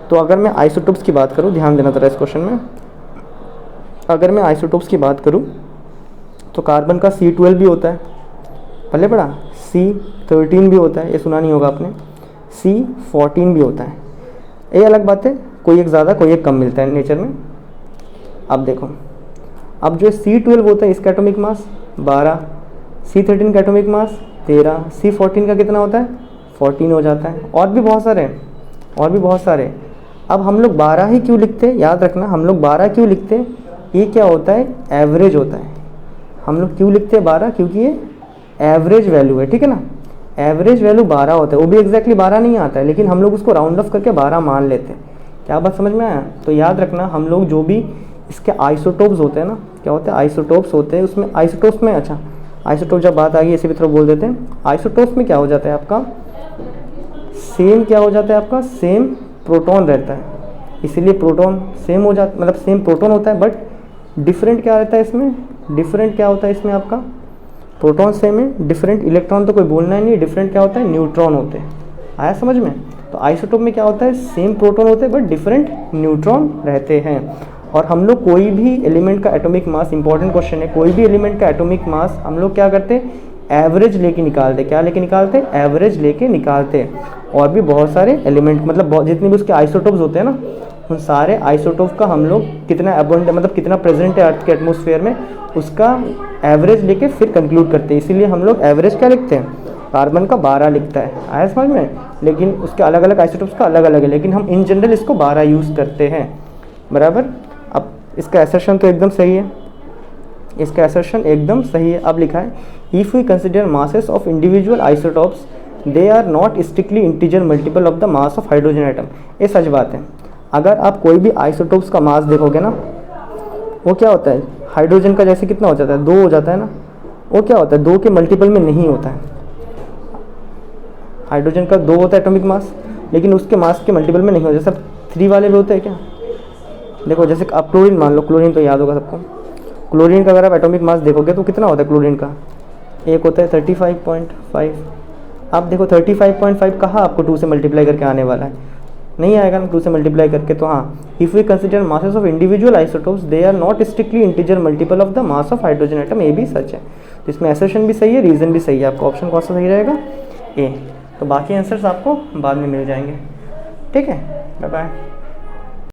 तो अगर मैं आइसोटोप्स की बात करूँ, ध्यान देना जरा इस क्वेश्चन में, अगर मैं आइसोटोप्स की बात करूँ तो कार्बन का C12 भी होता है, पहले पढ़ा, C13 भी होता है, ये सुना नहीं होगा आपने, C14 भी होता है। ये अलग बात है, कोई एक ज़्यादा कोई एक कम मिलता है नेचर में। अब देखो, अब जो C12 होता है इसका एटॉमिक मास 12, C13 का एटॉमिक मास 13, C14 का कितना होता है? 14 हो जाता है। और भी बहुत सारे। अब हम लोग 12 ही क्यों लिखते हैं? याद रखना हम लोग 12 क्यों लिखते हैं? ये क्या होता है? एवरेज होता है। हम लोग क्यों लिखते हैं 12? क्योंकि ये एवरेज वैल्यू है, ठीक है ना। एवरेज वैल्यू 12 होता है, वो भी एग्जैक्टली 12 नहीं आता है, लेकिन हम लोग उसको राउंड ऑफ करके 12 मान लेते हैं। क्या बात समझ में आया? तो याद रखना हम लोग जो भी इसके आइसोटोप्स होते हैं ना, क्या होते हैं? आइसोटोप्स होते हैं। उसमें आइसोटोप्स में, अच्छा आइसोटोप जब बात आ गई इसी भी थोड़ा बोल देते हैं। आइसोटोप्स में क्या हो जाता है आपका? सेम क्या हो जाता है आपका? सेम प्रोटॉन रहता है, इसीलिए प्रोटॉन सेम हो जाता, मतलब सेम प्रोटॉन होता है, बट डिफरेंट क्या रहता है इसमें? डिफरेंट क्या होता है इसमें आपका? प्रोटॉन सेम है, डिफरेंट इलेक्ट्रॉन तो कोई बोलना ही नहीं। डिफरेंट क्या होता है? न्यूट्रॉन होते हैं। आया समझ में? तो आइसोटोप में क्या होता है? सेम प्रोटॉन होते हैं बट डिफरेंट न्यूट्रॉन रहते हैं। और हम लोग कोई भी एलिमेंट का एटॉमिक मास, इंपॉर्टेंट क्वेश्चन है, कोई भी एलिमेंट का एटॉमिक मास हम लोग क्या करते हैं? एवरेज लेके निकालते। क्या लेके निकालते? एवरेज लेके निकालते। और भी बहुत सारे एलिमेंट, मतलब जितने भी उसके आइसोटोप्स होते हैं ना, उन सारे आइसोटोप का हम लोग कितना अबंड, मतलब कितना प्रेजेंट है अर्थ के एटमॉस्फेयर में, उसका एवरेज लेके फिर कंक्लूड करते हैं। इसीलिए हम लोग एवरेज क्या लिखते हैं? कार्बन का 12 लिखता है। आया समझ में? लेकिन उसके अलग अलग आइसोटोप्स का अलग अलग है, लेकिन हम इन जनरल इसको 12 यूज़ करते हैं। बराबर। अब इसका असर्शन तो एकदम सही है, इसका असर्शन एकदम सही है। अब लिखा है, if we consider masses of individual isotopes they are not strictly integer multiple of the mass of hydrogen atom. ये सच बात है। अगर आप कोई भी आइसोटोप्स का मास देखोगे ना, वो क्या होता है? हाइड्रोजन का जैसे कितना हो जाता है? 2 हो जाता है ना। वो क्या होता है? 2 के मल्टीपल में नहीं होता है। हाइड्रोजन का 2 होता है एटॉमिक मास, लेकिन उसके मास के मल्टीपल में नहीं होता। सब 3 वाले भी होते हैं क्या? देखो जैसे आप क्लोरीन मान लो, क्लोरीन तो याद होगा सबको। क्लोरीन का अगर आप एटॉमिक मास देखोगे तो कितना होता है क्लोरीन का? एक होता है 35.5। आप देखो 35.5 कहाँ आपको 2 से मल्टीप्लाई करके आने वाला है? नहीं आएगा ना 2 से मल्टीप्लाई करके। तो हाँ, if we consider masses of individual isotopes they are not strictly integer multiple of the mass of hydrogen atom. ये भी सच है। तो इसमें असर्शन भी सही है, रीज़न भी सही है। आपका ऑप्शन कौन सा सही रहेगा? ए। तो बाकी आंसर्स आपको बाद में मिल जाएंगे। ठीक है, बाय बाय।